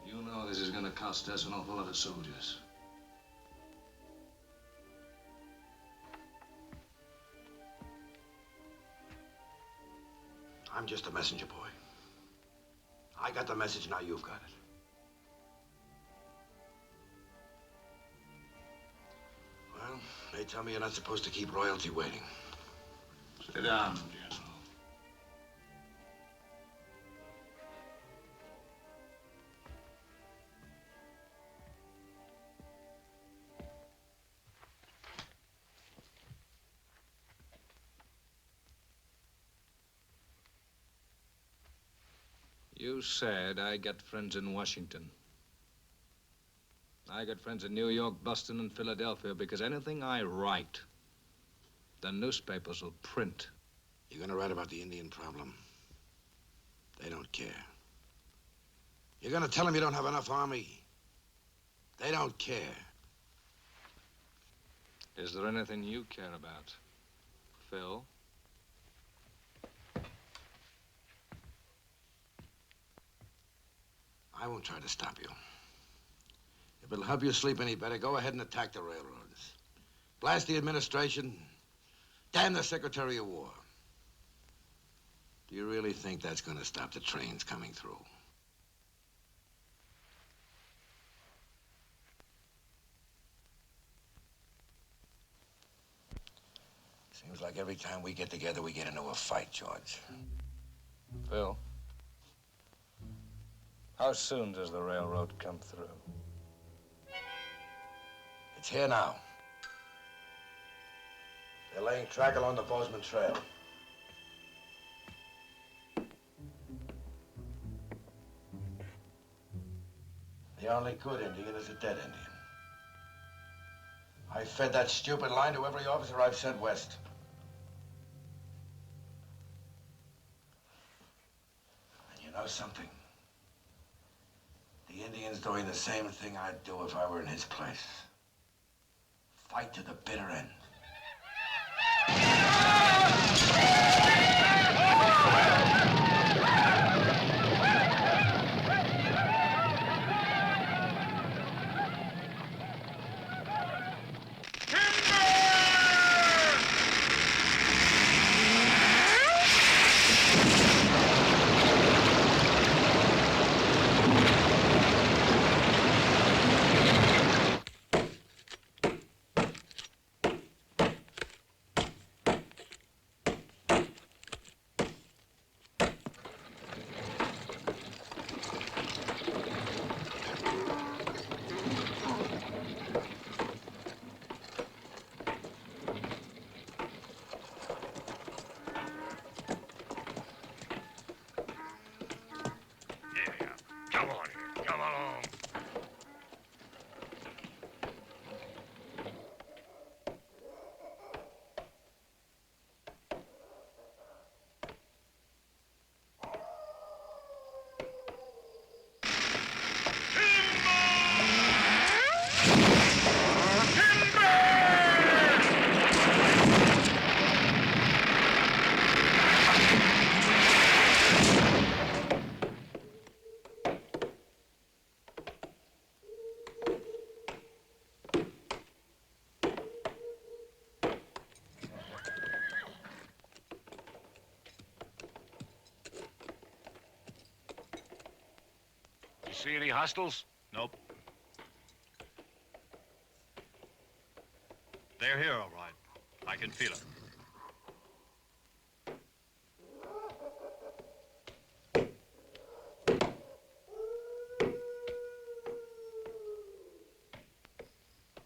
it? You know this is going to cost us an awful lot of soldiers. I'm just a messenger boy. I got the message, now you've got it. Well, they tell me you're not supposed to keep royalty waiting. Sit down, General. You said I got friends in Washington. I got friends in New York, Boston, and Philadelphia because anything I write, the newspapers will print. You're gonna write about the Indian problem. They don't care. You're gonna tell them you don't have enough army. They don't care. Is there anything you care about, Phil? I won't try to stop you. If it'll help you sleep any better, go ahead and attack the railroads. Blast the administration. Damn the Secretary of War. Do you really think that's going to stop the trains coming through? Seems like every time we get together, we get into a fight, George. Phil, how soon does the railroad come through? It's here now. They're laying track along the Bozeman Trail. The only good Indian is a dead Indian. I fed that stupid line to every officer I've sent west. And you know something? The Indian's doing the same thing I'd do if I were in his place. Fight to the bitter end. Come on here. Come along. You see any hostiles? Nope. They're here, all right. I can feel it.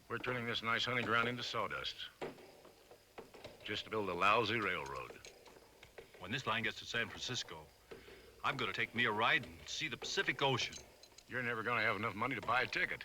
We're turning this nice hunting ground into sawdust. Just to build a lousy railroad. When this line gets to San Francisco, I'm going to take me a ride and see the Pacific Ocean. You're never going to have enough money to buy a ticket.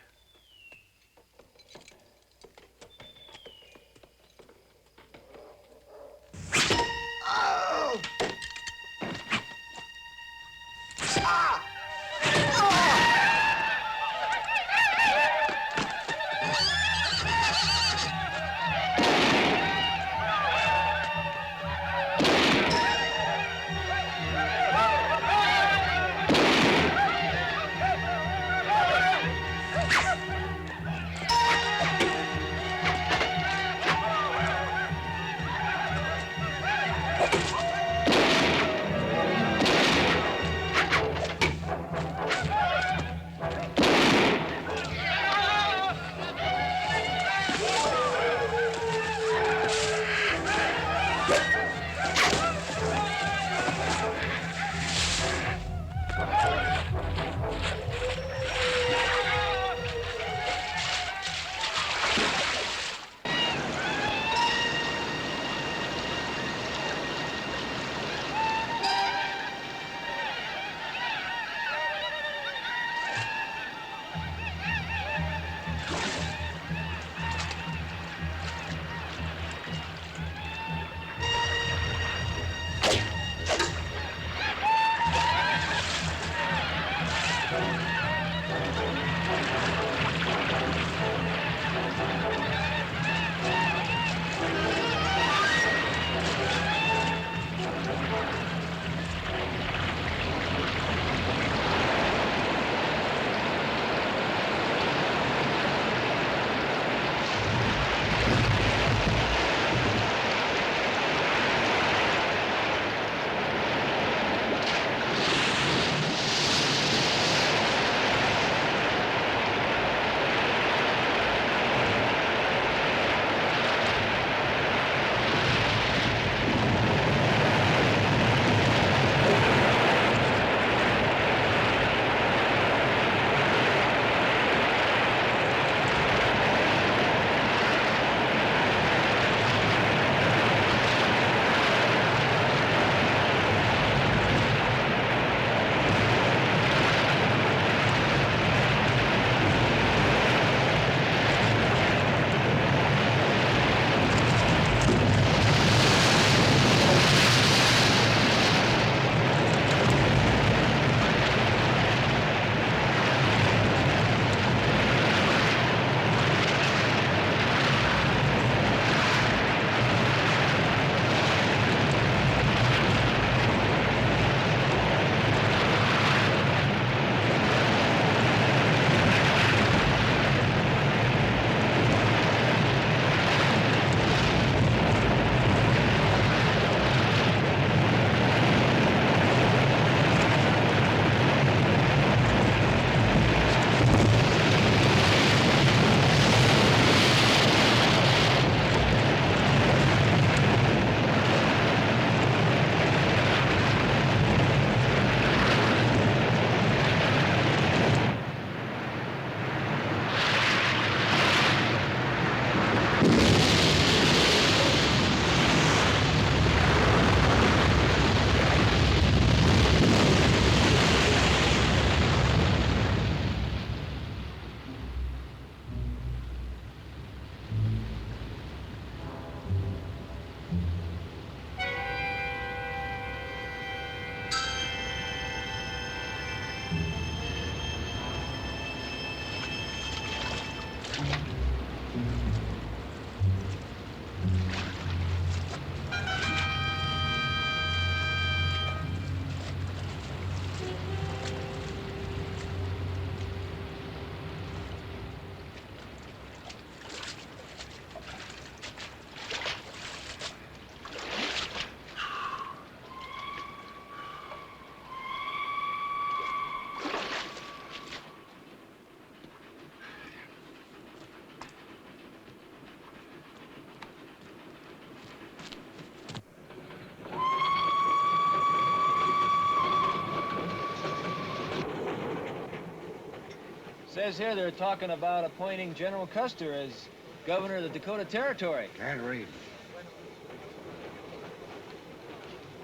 Says here they're talking about appointing General Custer as governor of the Dakota Territory. Can't read.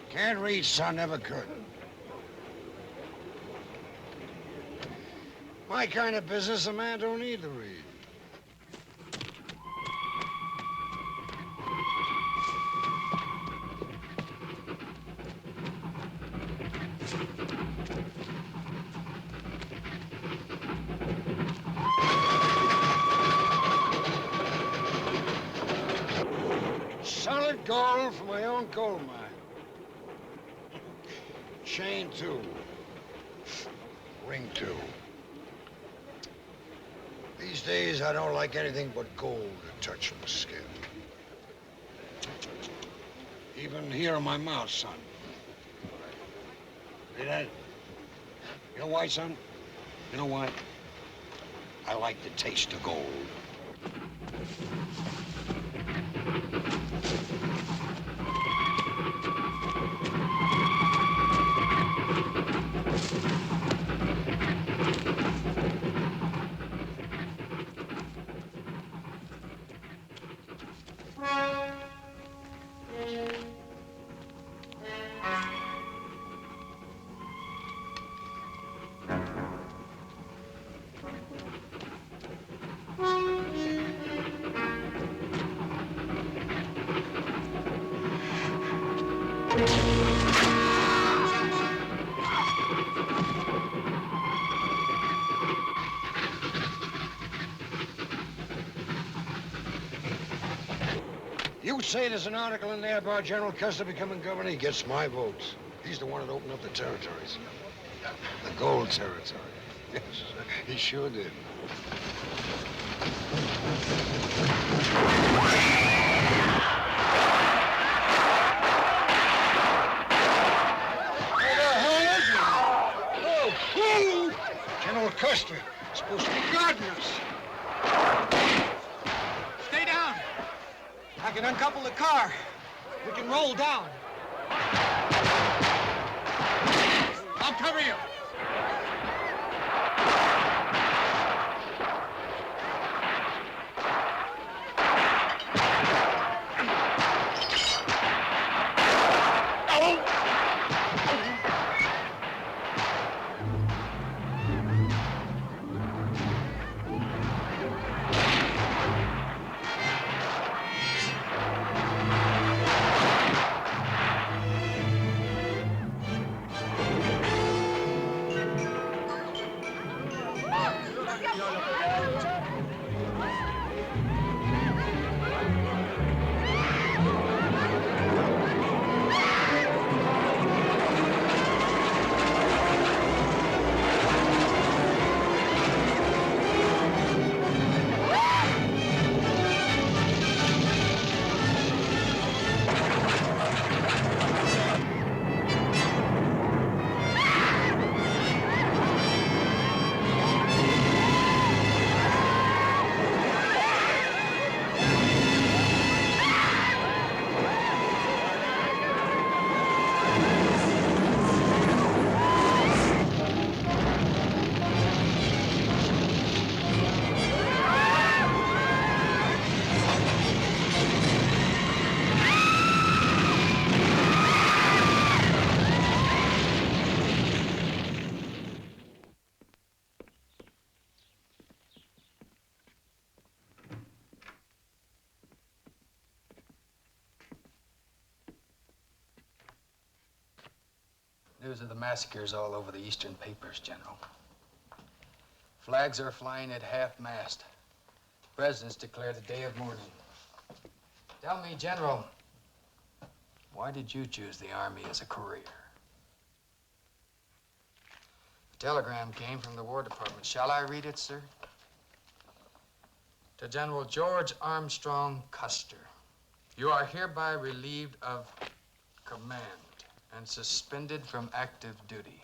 Can't read, son, never could. My kind of business, a man don't need to read. Solid gold from my own gold mine. Chain, too. Ring, too. These days, I don't like anything but gold to touch my skin. Even here in my mouth, son. See that? You know why, son? You know why? I like the taste of gold. You say there's an article in there about General Custer becoming governor, he gets my votes. He's the one that opened up the territories. The gold territory. Yes, he sure did. Where the hell is he? Oh, who? General Custer. Supposed to be guarding us. Stay down. I can uncouple the car. We can roll down. I'll cover you. News of the massacres all over the eastern papers, General. Flags are flying at half-mast. President's declared a day of mourning. Tell me, General, why did you choose the Army as a career? A telegram came from the War Department. Shall I read it, sir? To General George Armstrong Custer. You are hereby relieved of command and suspended from active duty.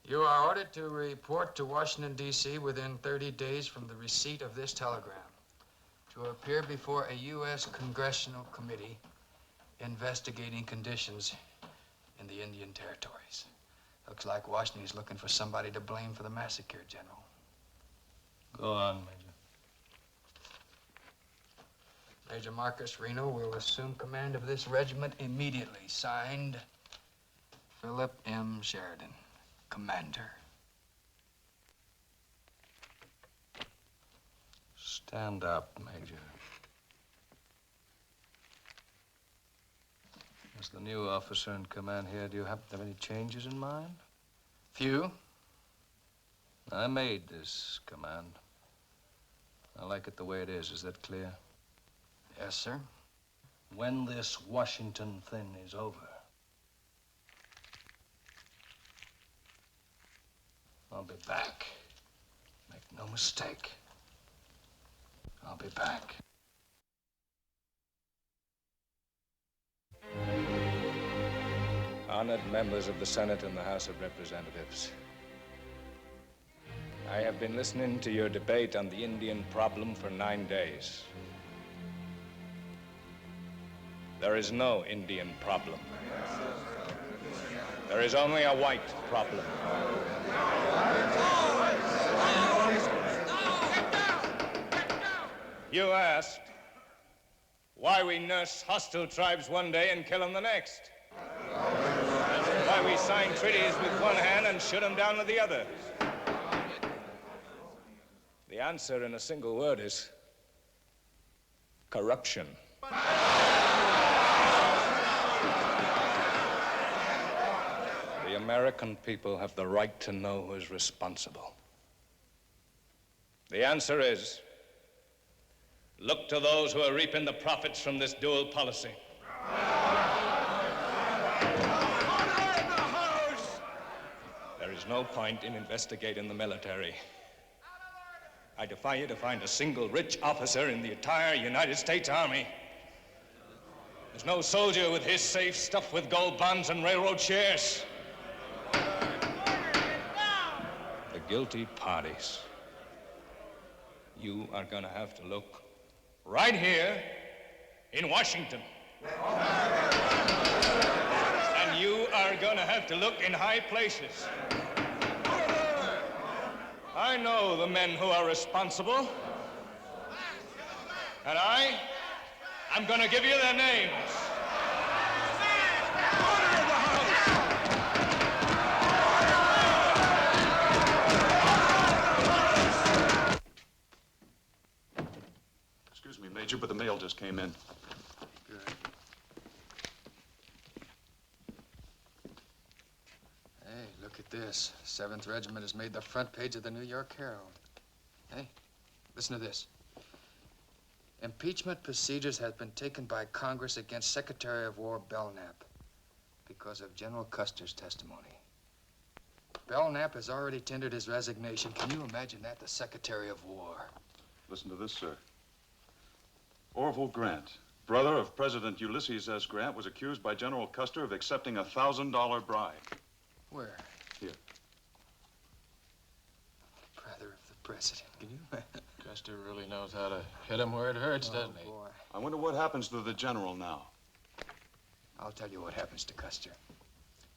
You are ordered to report to Washington, D.C. within 30 days from the receipt of this telegram to appear before a U.S. Congressional Committee investigating conditions in the Indian Territories. Looks like Washington is looking for somebody to blame for the massacre, General. Go on, Major. Major Marcus Reno will assume command of this regiment immediately. Signed, Philip M. Sheridan, Commander. Stand up, Major. As the new officer in command here, do you happen to have any changes in mind? Few. I made this command. I like it the way it is. Is that clear? Yes, sir. When this Washington thing is over, I'll be back. Make no mistake. I'll be back. Honored members of the Senate and the House of Representatives, I have been listening to your debate on the Indian problem for 9 days. There is no Indian problem. There is only a white problem. You asked why we nurse hostile tribes one day and kill them the next. Why we sign treaties with one hand and shoot them down with the other. The answer in a single word is corruption. The American people have the right to know who is responsible. The answer is, look to those who are reaping the profits from this dual policy. There is no point in investigating the military. I defy you to find a single rich officer in the entire United States Army. There's no soldier with his safe stuffed with gold bonds and railroad shares. The guilty parties. You are gonna have to look right here in Washington. And you are gonna have to look in high places. I know the men who are responsible. And I'm gonna give you their names. Excuse me, Major, but the mail just came in. Good. Hey, look at this. 7th Regiment has made the front page of the New York Herald. Hey, listen to this. Impeachment procedures have been taken by Congress against Secretary of War Belknap because of General Custer's testimony. Belknap has already tendered his resignation. Can you imagine that, the Secretary of War? Listen to this, sir. Orville Grant, brother of President Ulysses S. Grant, was accused by General Custer of accepting a $1,000 bribe. Where? Here. Brother of the president. Can you imagine? Custer really knows how to hit him where it hurts, doesn't he? Boy. I wonder what happens to the general now. I'll tell you what happens to Custer.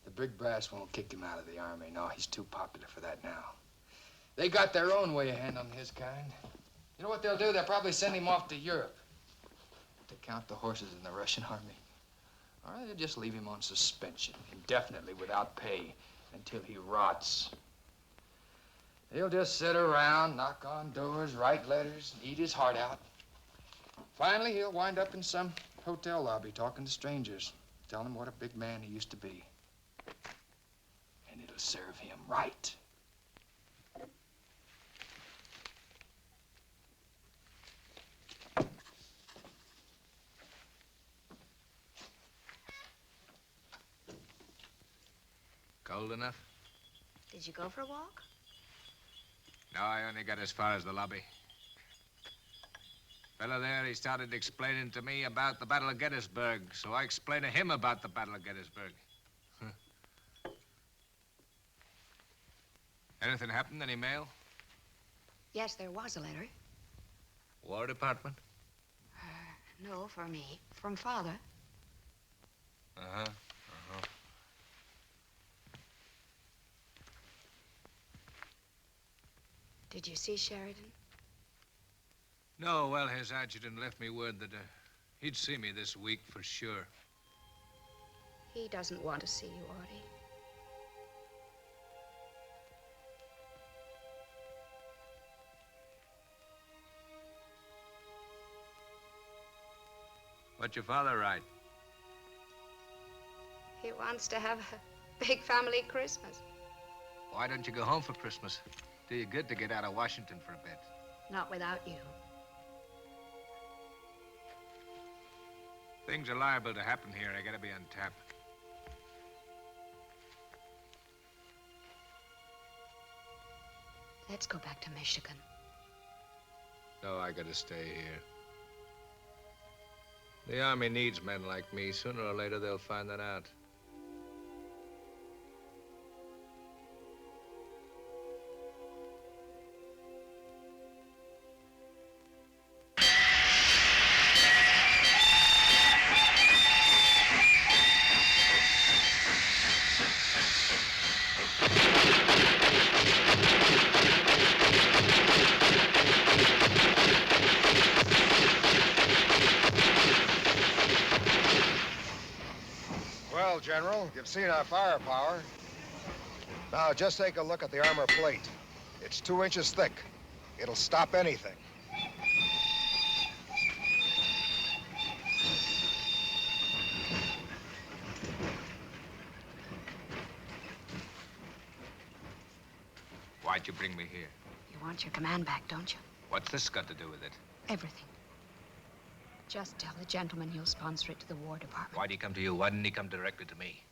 The big brass won't kick him out of the Army. No, he's too popular for that now. They got their own way of handling his kind. You know what they'll do? They'll probably send him off to Europe to count the horses in the Russian army. Or they'll just leave him on suspension, indefinitely, without pay, until he rots. He'll just sit around, knock on doors, write letters, eat his heart out. Finally, he'll wind up in some hotel lobby talking to strangers, telling them what a big man he used to be. And it'll serve him right. Cold enough? Did you go for a walk? No, I only got as far as the lobby. Fellow there, he started explaining to me about the Battle of Gettysburg, so I explained to him about the Battle of Gettysburg. Anything happened? Any mail? Yes, there was a letter. War Department? No, for me. From Father. Uh-huh. Did you see Sheridan? No, well, his adjutant left me word that he'd see me this week for sure. He doesn't want to see you, Artie. What'd your father write? He wants to have a big family Christmas. Why don't you go home for Christmas? Do you good to get out of Washington for a bit. Not without you. Things are liable to happen here. I gotta be on tap. Let's go back to Michigan. No, I gotta stay here. The Army needs men like me. Sooner or later, they'll find that out. well, General. You've seen our firepower. Now, just take a look at the armor plate. It's 2 inches thick. It'll stop anything. Why'd you bring me here? You want your command back, don't you? What's this got to do with it? Everything. Just tell the gentleman you'll sponsor it to the War Department. Why'd he come to you? Why didn't he come directly to me?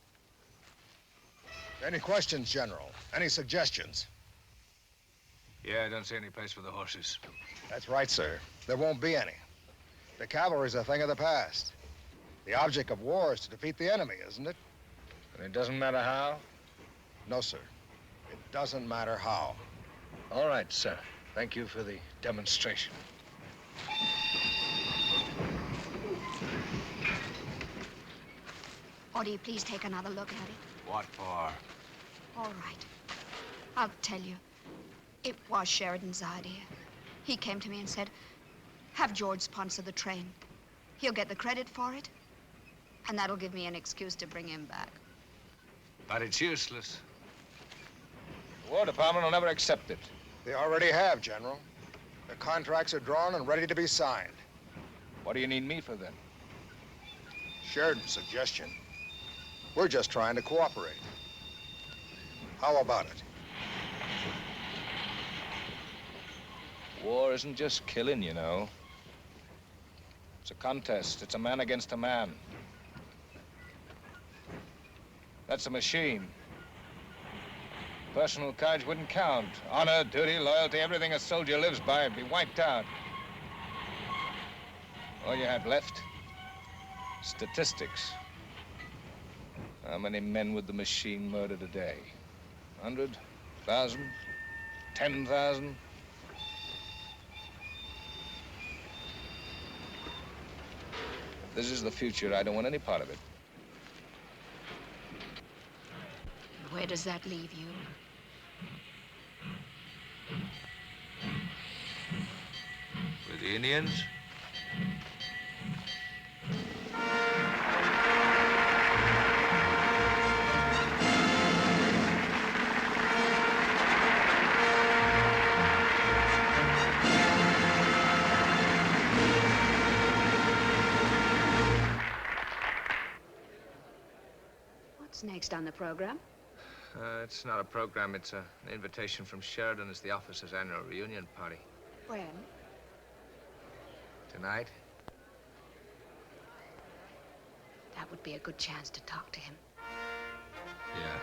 Any questions, General? Any suggestions? Yeah, I don't see any place for the horses. That's right, sir. There won't be any. The cavalry's a thing of the past. The object of war is to defeat the enemy, isn't it? And it doesn't matter how? No, sir. It doesn't matter how. All right, sir. Thank you for the demonstration. Order you please take another look at it? What for? All right. I'll tell you. It was Sheridan's idea. He came to me and said, have George sponsor the train. He'll get the credit for it, and that'll give me an excuse to bring him back. But it's useless. The War Department will never accept it. They already have, General. The contracts are drawn and ready to be signed. What do you need me for, then? Sheridan's suggestion. We're just trying to cooperate. How about it? War isn't just killing, you know. It's a contest. It's a man against a man. That's a machine. Personal courage wouldn't count. Honor, duty, loyalty, everything a soldier lives by would be wiped out. All you have left, statistics. How many men would the machine murder today? 100? 1,000? 10,000? This is the future. I don't want any part of it. Where does that leave you? With the Indians? What's next on the program? It's not a program. It's an invitation from Sheridan as the officers' annual reunion party. When? Tonight? That would be a good chance to talk to him. Yeah.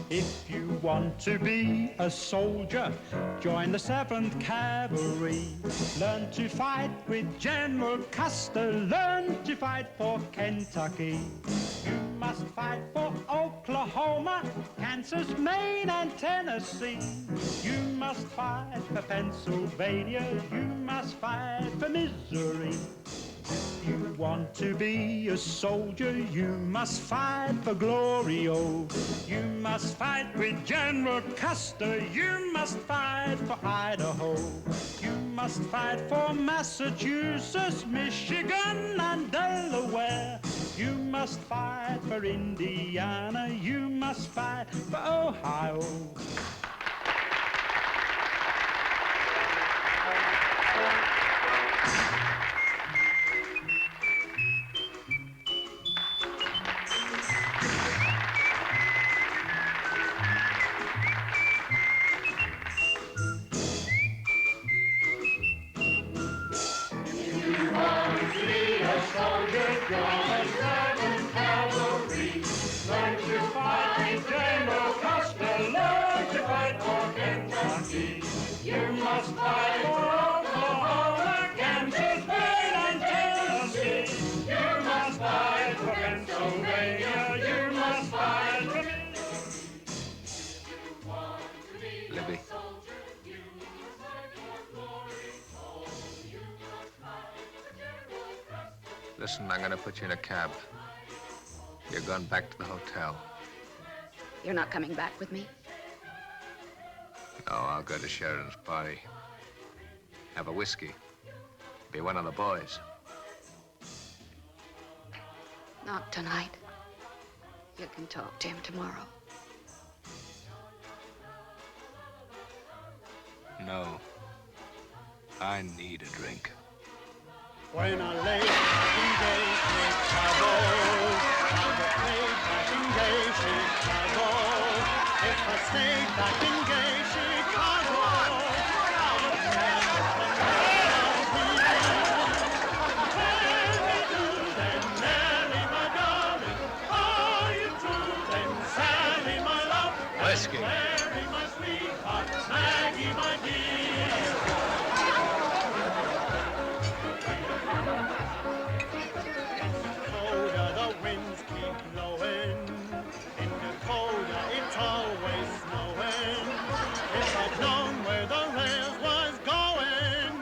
If you want to be a soldier, join the 7th Cavalry. Learn to fight with General Custer. Learn to fight for Kentucky. You must fight for open Oklahoma, Kansas, Maine, and Tennessee. You must fight for Pennsylvania. You must fight for Missouri. If you want to be a soldier, you must fight for glory, oh. You must fight with General Custer. You must fight for Idaho. You must fight for Massachusetts, Michigan, and Delaware. You must fight for Indiana. You must fight for Ohio. Libby. Listen, I'm gonna put you in a cab. You're going back to the hotel. You're not coming back with me? No, I'll go to Sheridan's party. Have a whiskey. Be one of the boys. Not tonight. You can talk to him tomorrow. No. I need a drink. When I lay back in gay Chicago, I get laid back in gay Chicago. If I stay back in gay Chicago, I would never come around here. Tell me, do then, Nellie, my darling, are you true then, Sally, my love, Whiskey. Mary, my sweetheart, Maggie, my dear. The winds keep blowing. In Dakota, it's always snowing. If I'd known where the rails was going,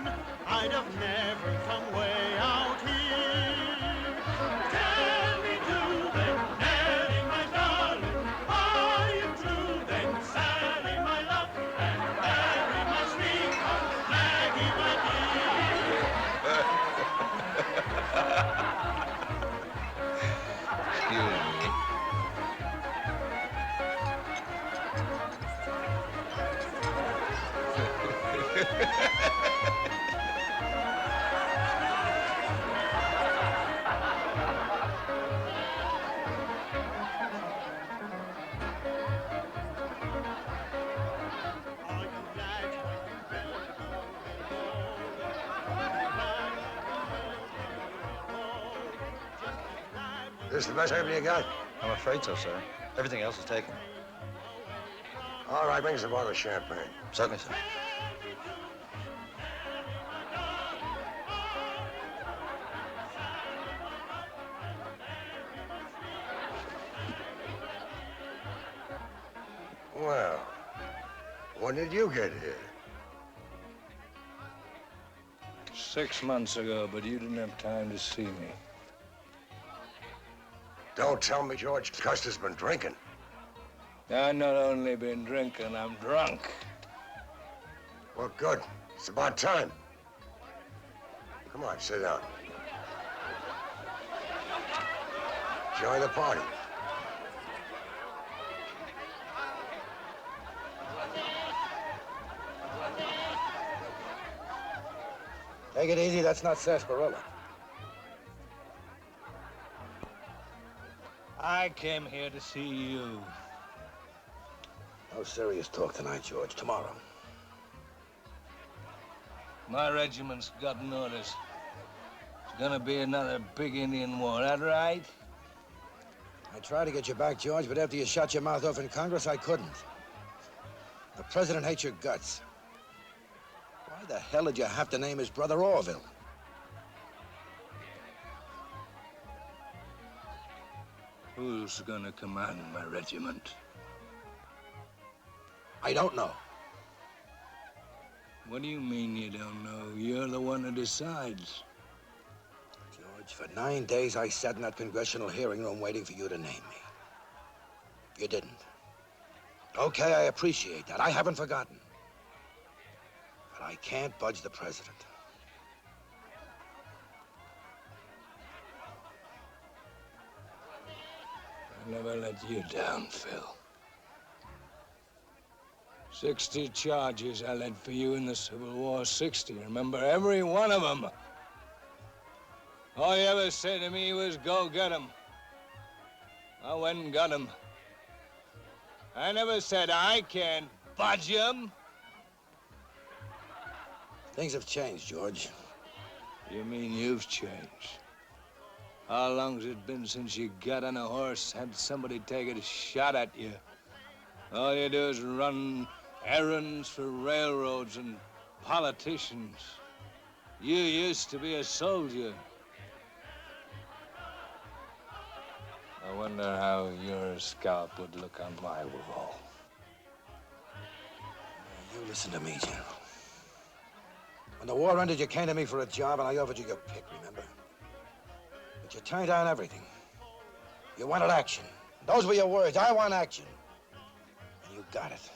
I'd have never come way out here. Tell me, do then, Nellie, my darling, are you true then, Sally, my love, and Mary, my sweetheart, Maggie, my This the best herb you got? I'm afraid so, sir. Everything else is taken. All right, bring us a bottle of champagne. Certainly, sir. Well, when did you get here? 6 months ago, but you didn't have time to see me. Don't tell me George Custer's been drinking. I've not only been drinking, I'm drunk. Well, good. It's about time. Come on, sit down. Join the party. Take it easy, that's not sarsaparilla. I came here to see you. No serious talk tonight, George. Tomorrow. My regiment's got notice. It's gonna be another big Indian war, that right? I tried to get you back, George, but after you shut your mouth off in Congress, I couldn't. The president hates your guts. Why the hell did you have to name his brother Orville? Who's gonna command my regiment? I don't know. What do you mean you don't know? You're the one who decides. George, for 9 days I sat in that congressional hearing room waiting for you to name me. You didn't. Okay, I appreciate that. I haven't forgotten. But I can't budge the president. I never let you down, Phil. 60 charges I led for you in the Civil War. 60. Remember every one of them. All you ever said to me was, go get 'em. I went and got 'em. I never said I can't budge 'em. Things have changed, George. You mean you've changed? How long's it been since you got on a horse, had somebody take a shot at you? All you do is run errands for railroads and politicians. You used to be a soldier. I wonder how your scalp would look on my wall. You listen to me, General. When the war ended, you came to me for a job, and I offered you your pick, remember? But you turned down everything. You wanted action. Those were your words. I want action. And you got it.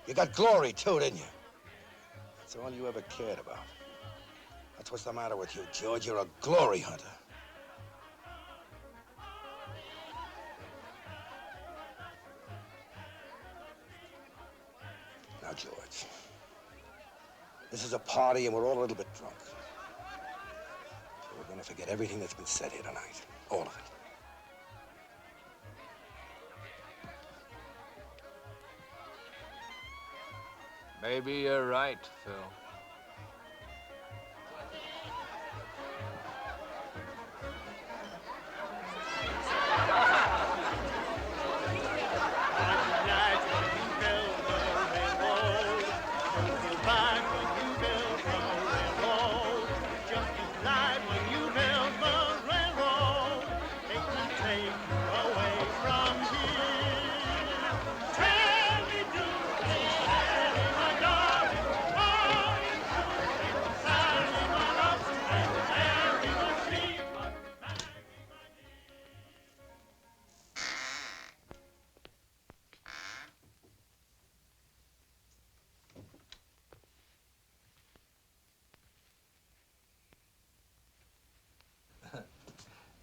You got glory, too, didn't you? That's all you ever cared about. That's what's the matter with you, George. You're a glory hunter. Now, George, this is a party and we're all a little bit drunk. So we're gonna forget everything that's been said here tonight. All of it. Maybe you're right, Phil.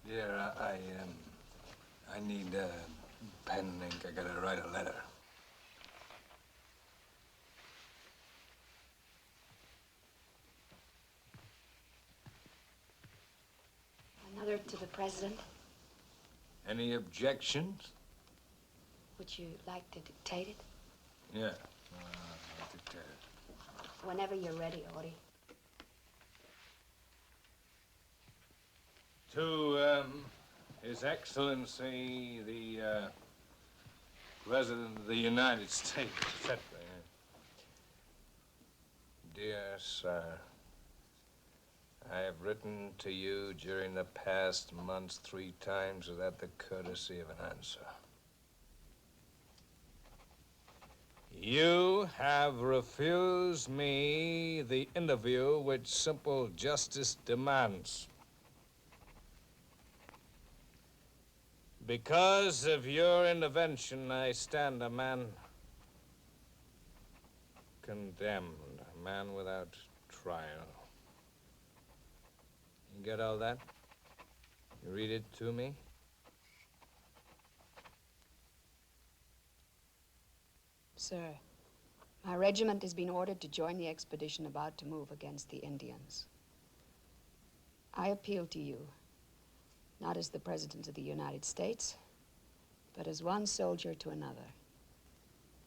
Dear, I need pen and ink. I gotta write a letter. Another to the president. Any objections? Would you like to dictate it? Yeah, I'll dictate it. Whenever you're ready, Odie. To His Excellency, the President of the United States, etc. Dear sir, I have written to you during the past months 3 times without the courtesy of an answer. You have refused me the interview which simple justice demands. Because of your intervention, I stand a man condemned, a man without trial. You get all that? You read it to me? Sir, my regiment has been ordered to join the expedition about to move against the Indians. I appeal to you, not as the President of the United States, but as one soldier to another,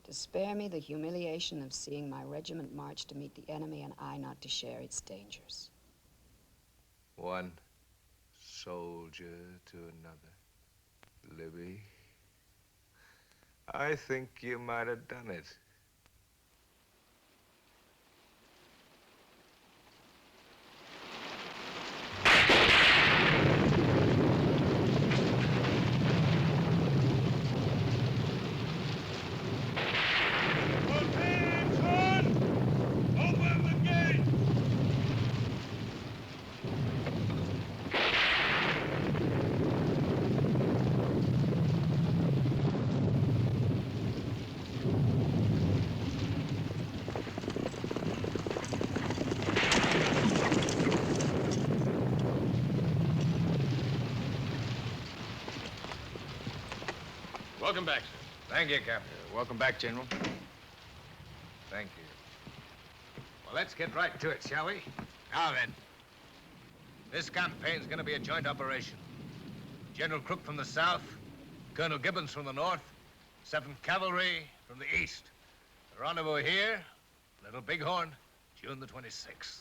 to spare me the humiliation of seeing my regiment march to meet the enemy and I not to share its dangers. One soldier to another. Libby, I think you might have done it. Welcome back, sir. Thank you, Captain. Welcome back, General. Thank you. Well, let's get right to it, shall we? Now then, this campaign's gonna be a joint operation. General Crook from the south, Colonel Gibbons from the north, 7th Cavalry from the east. The rendezvous here, Little Bighorn, June the 26th.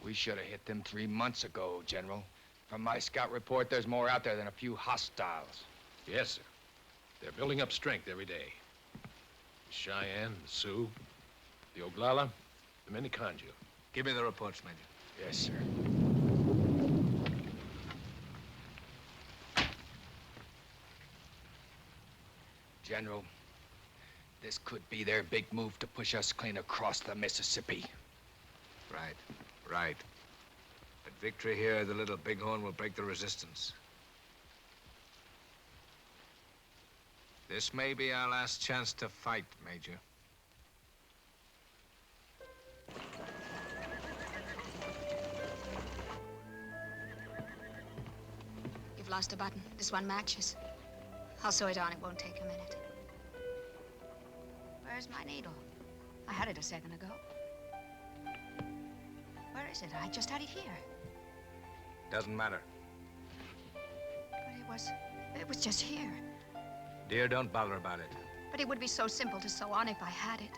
We should have hit them 3 months ago, General. From my scout report, there's more out there than a few hostiles. Yes, sir. They're building up strength every day. The Cheyenne, the Sioux, the Oglala, the Miniconjo. Give me the reports, Major. Yes, sir. General, this could be their big move to push us clean across the Mississippi. Right, right. But victory here at the Little Bighorn will break the resistance. This may be our last chance to fight, Major. You've lost a button. This one matches. I'll sew it on. It won't take a minute. Where's my needle? I had it a second ago. Where is it? I just had it here. Doesn't matter. But it was just here. Dear, don't bother about it. But it would be so simple to sew on if I had it.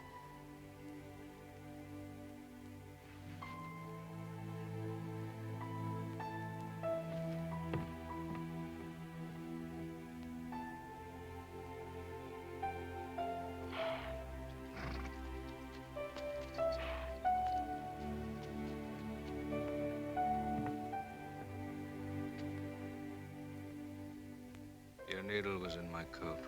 Your needle was in my coat.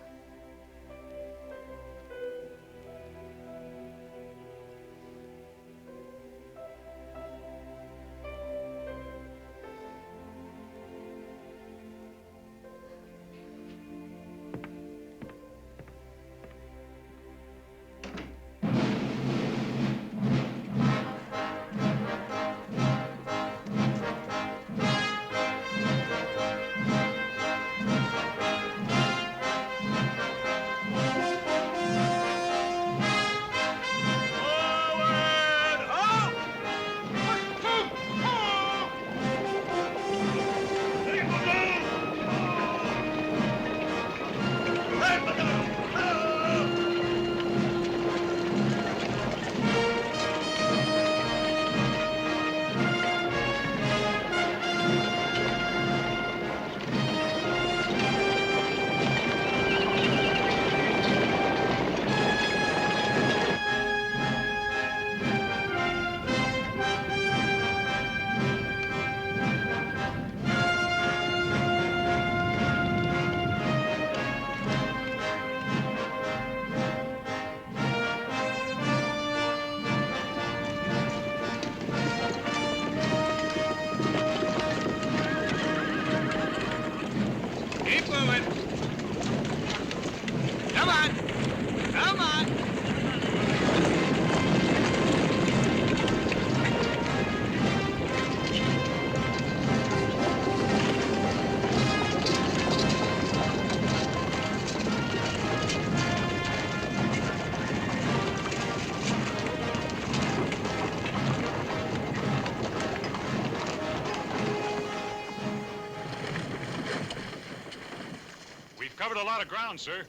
Covered a lot of ground, sir.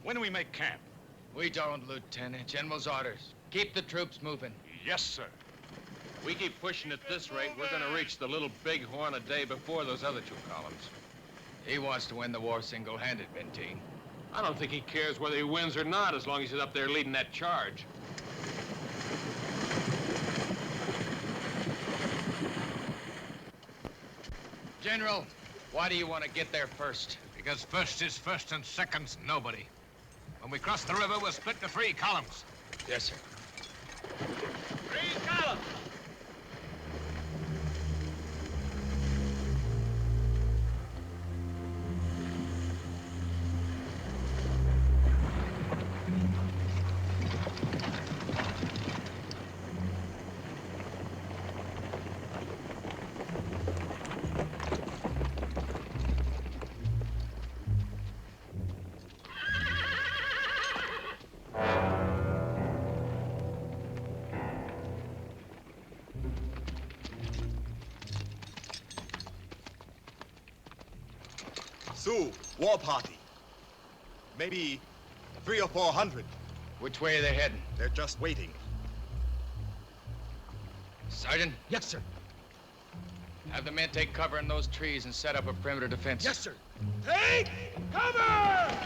When do we make camp? We don't, Lieutenant. General's orders. Keep the troops moving. Yes, sir. We keep pushing at this rate, we're gonna reach the Little Bighorn a day before those other 2 columns. He wants to win the war single-handed, Benteen. I don't think he cares whether he wins or not, as long as he's up there leading that charge. General, why do you want to get there first? Because first is first and second's nobody. When we cross the river, we'll split the 3 columns. Yes, sir. 3 columns! Sioux, war party. Maybe 300 or 400. Which way are they heading? They're just waiting. Sergeant? Yes, sir. Have the men take cover in those trees and set up a perimeter defense. Yes, sir. Take cover!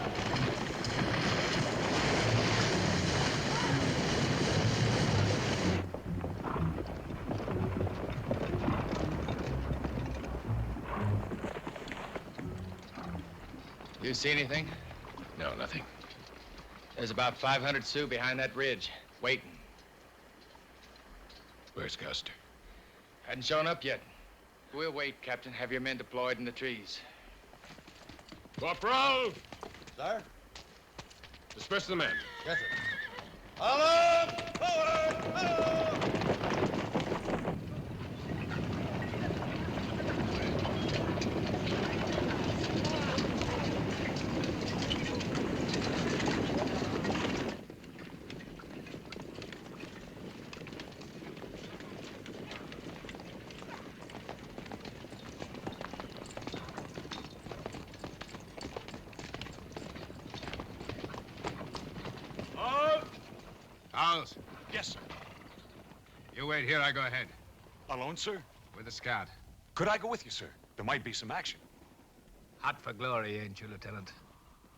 You see anything? No, nothing. There's about 500 Sioux behind that ridge, waiting. Where's Custer? Hadn't shown up yet. We'll wait, Captain. Have your men deployed in the trees. Corporal! Sir? Disperse the men. Yes, sir. Alarm! Forward! Alarm! Howells, Yes, sir. you wait here, I go ahead. Alone, sir? With the scout. Could I go with you, sir? There might be some action. Hot for glory, ain't you, Lieutenant?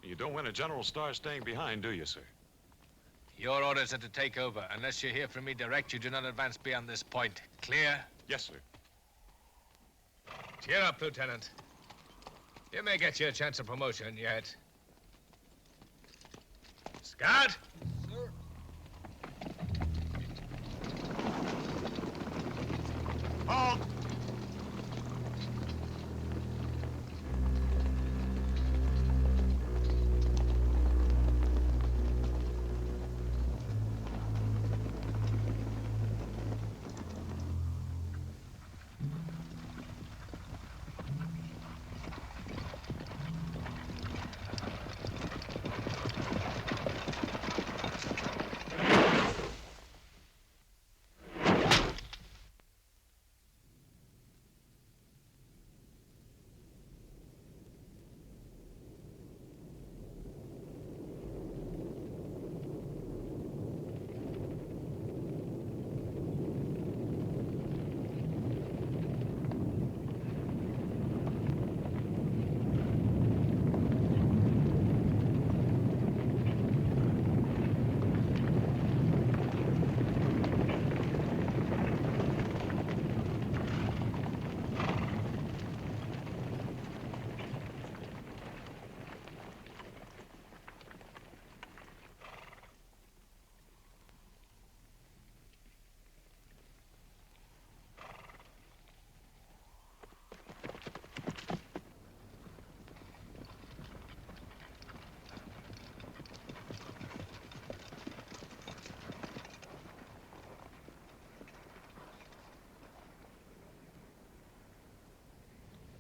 You don't win a General Star staying behind, do you, sir? Your orders are to take over. Unless you hear from me direct, you do not advance beyond this point. Clear? Yes, sir. Cheer up, Lieutenant. You may get your chance of promotion yet. Scout? Sir. Halt!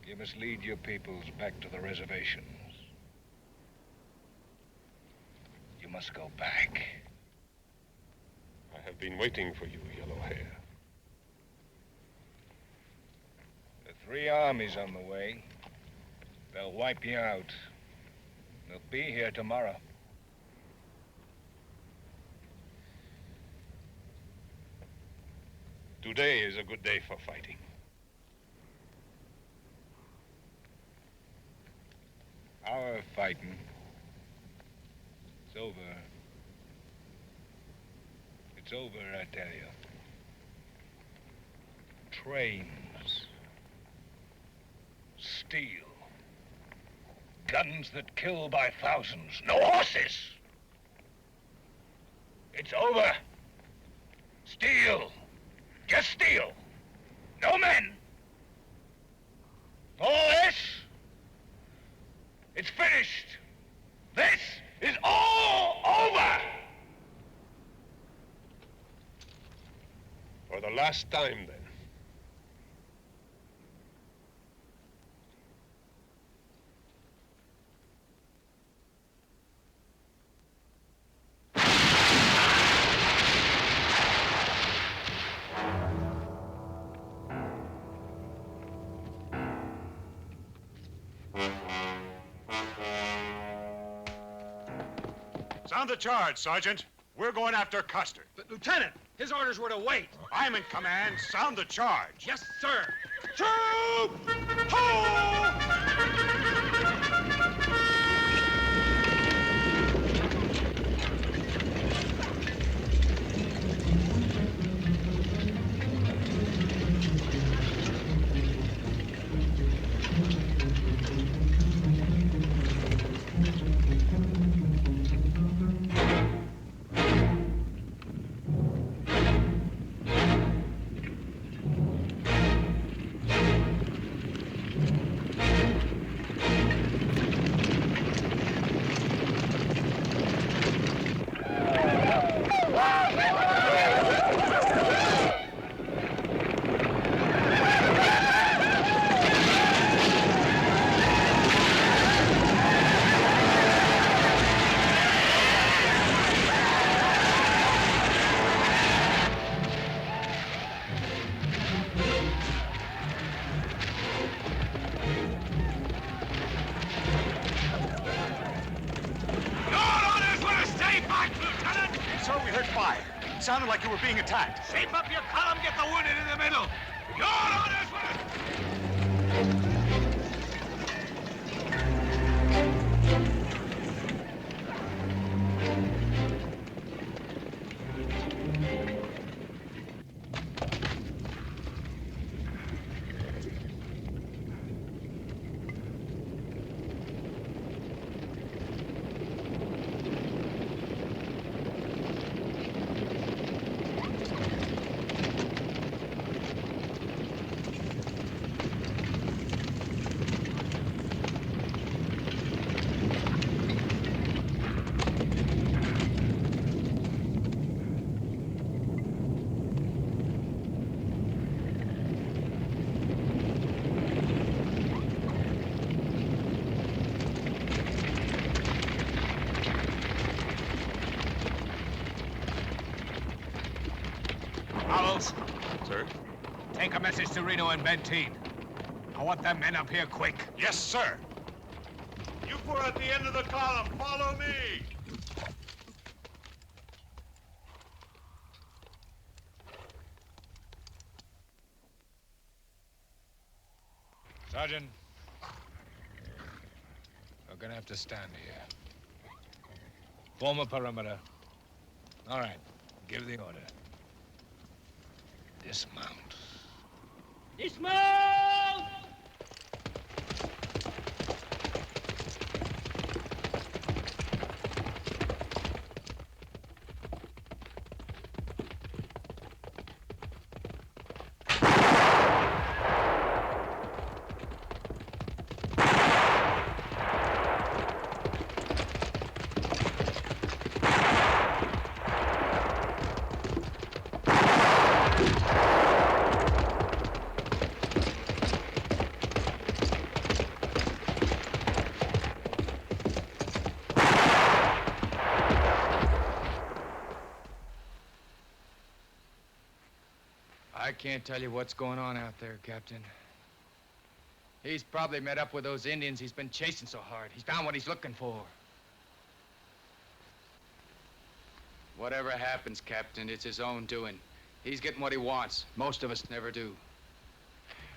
You must lead your peoples back to the reservations. You must go back. I have been waiting for you, Yellow Hair. There are 3 armies on the way. They'll wipe you out. They'll be here tomorrow. Today is a good day for fighting. Our fighting. It's over. It's over, I tell you. Trains. Steel. Guns that kill by thousands. No horses! It's over. Steel. Just steel. No men. All this, it's finished. This is all over. For the last time, then. Sound the charge, Sergeant. We're going after Custer. But, Lieutenant, his orders were to wait. I'm in command. Sound the charge. Yes, sir. Troop! Ho! Sounded like you were being attacked. Shape up your column, get the wounded in the middle. Your orders were... Sir? Take a message to Reno and Benteen. I want them men up here quick. Yes, sir. You four at the end of the column, follow me. Sergeant, we're gonna have to stand here. Form a perimeter. All right, give the order. Dismount. Dismount! I can't tell you what's going on out there, Captain. He's probably met up with those Indians he's been chasing so hard. He's found what he's looking for. Whatever happens, Captain, it's his own doing. He's getting what he wants. Most of us never do.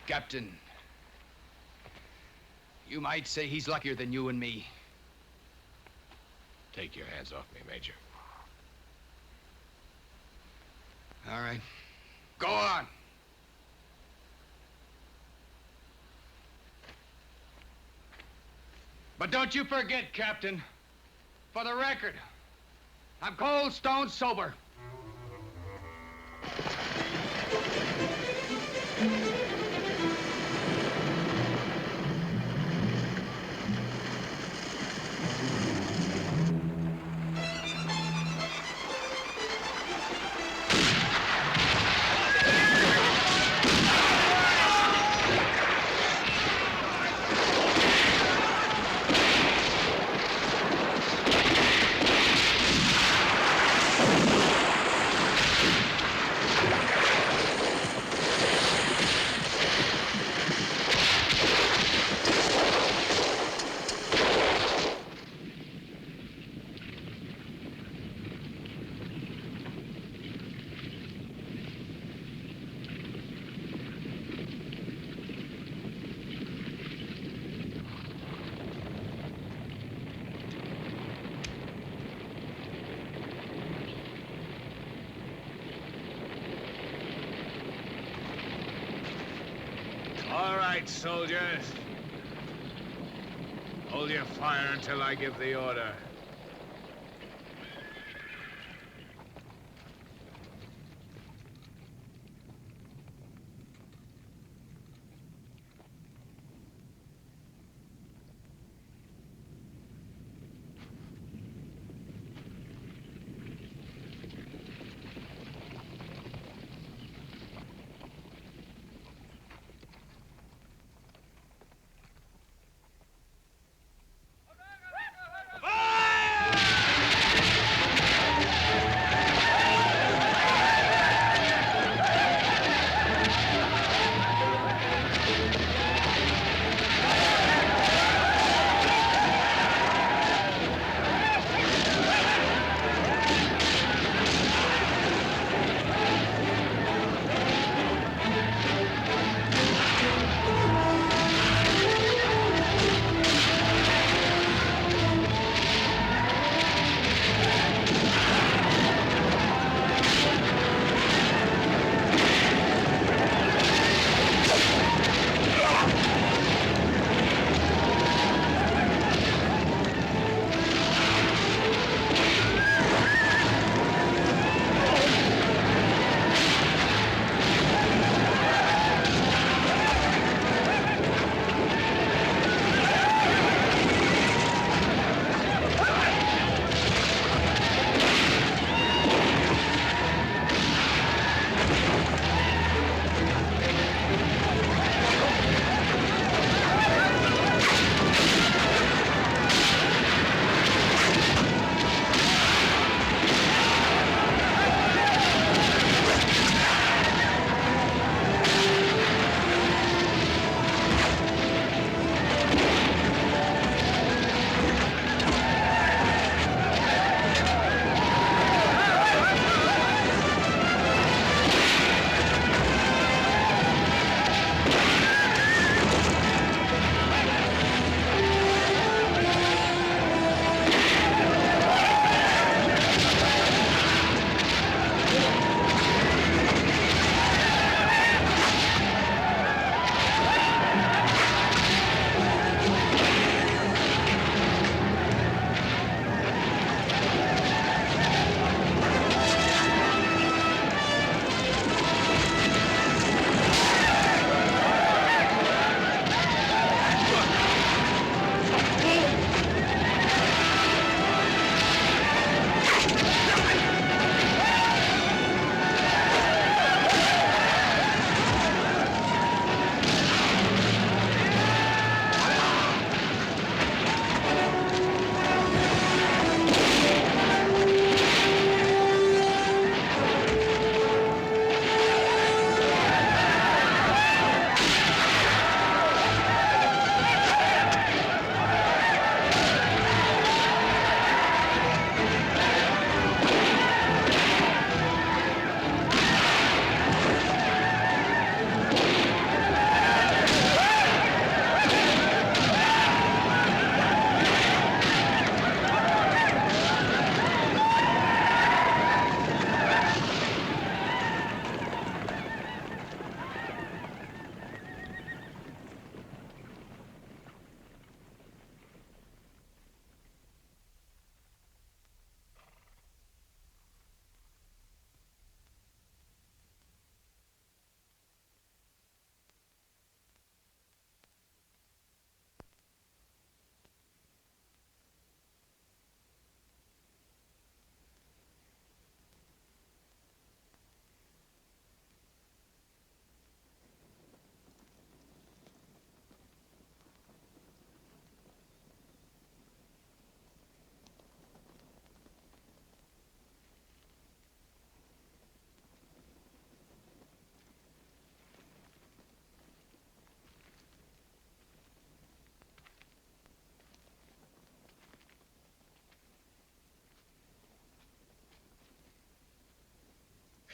Captain, you might say he's luckier than you and me. Take your hands off me, Major. All right. Go on. But don't you forget, Captain, for the record, I'm cold stone sober. right, soldiers. Hold your fire until I give the order.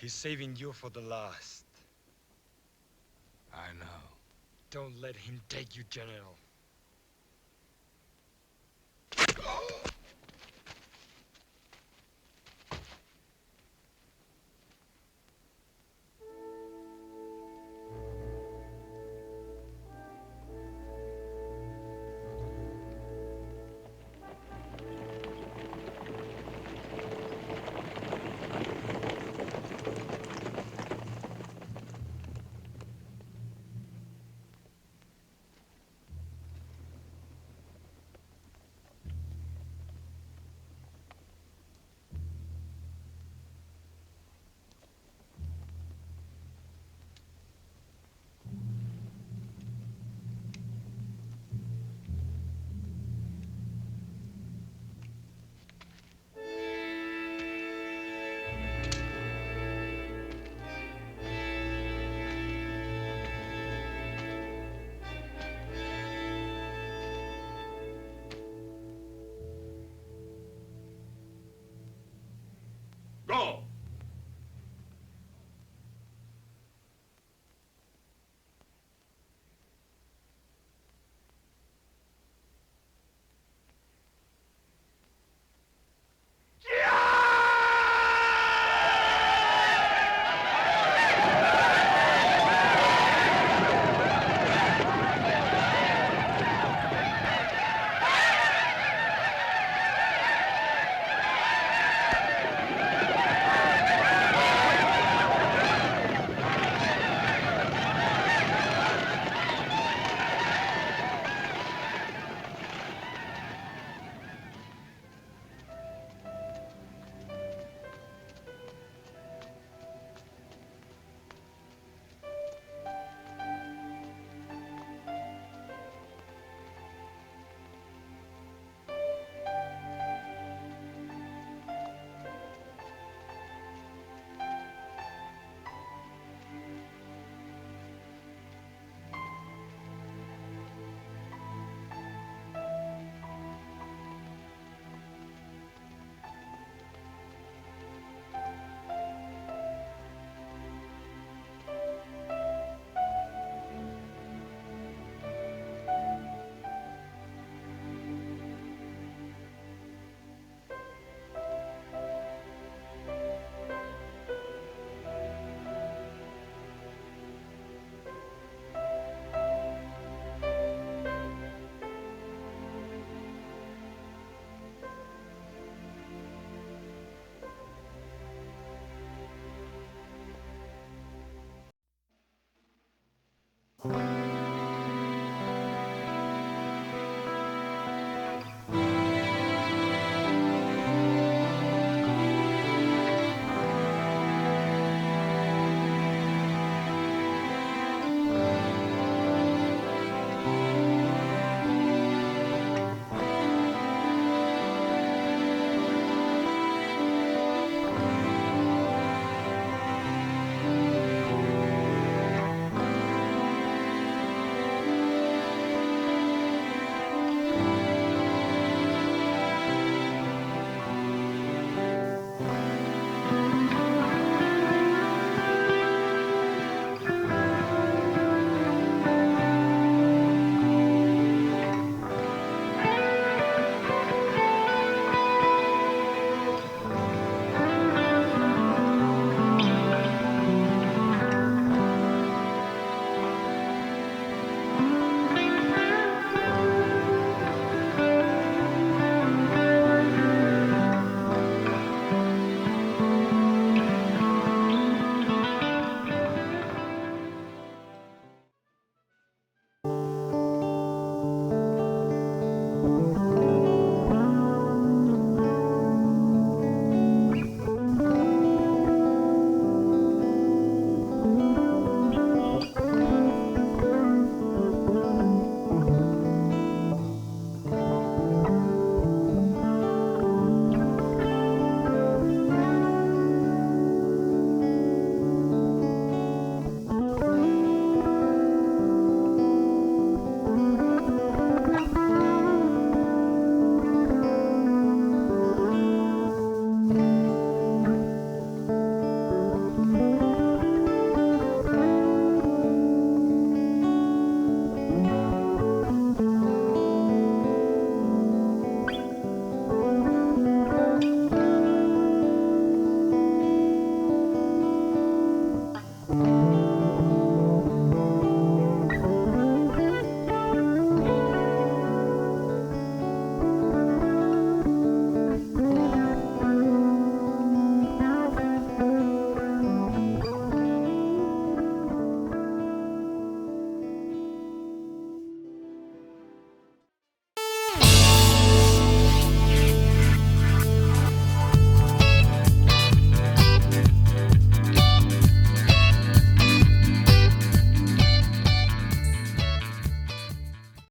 He's saving you for the last. I know. Don't let him take you, General.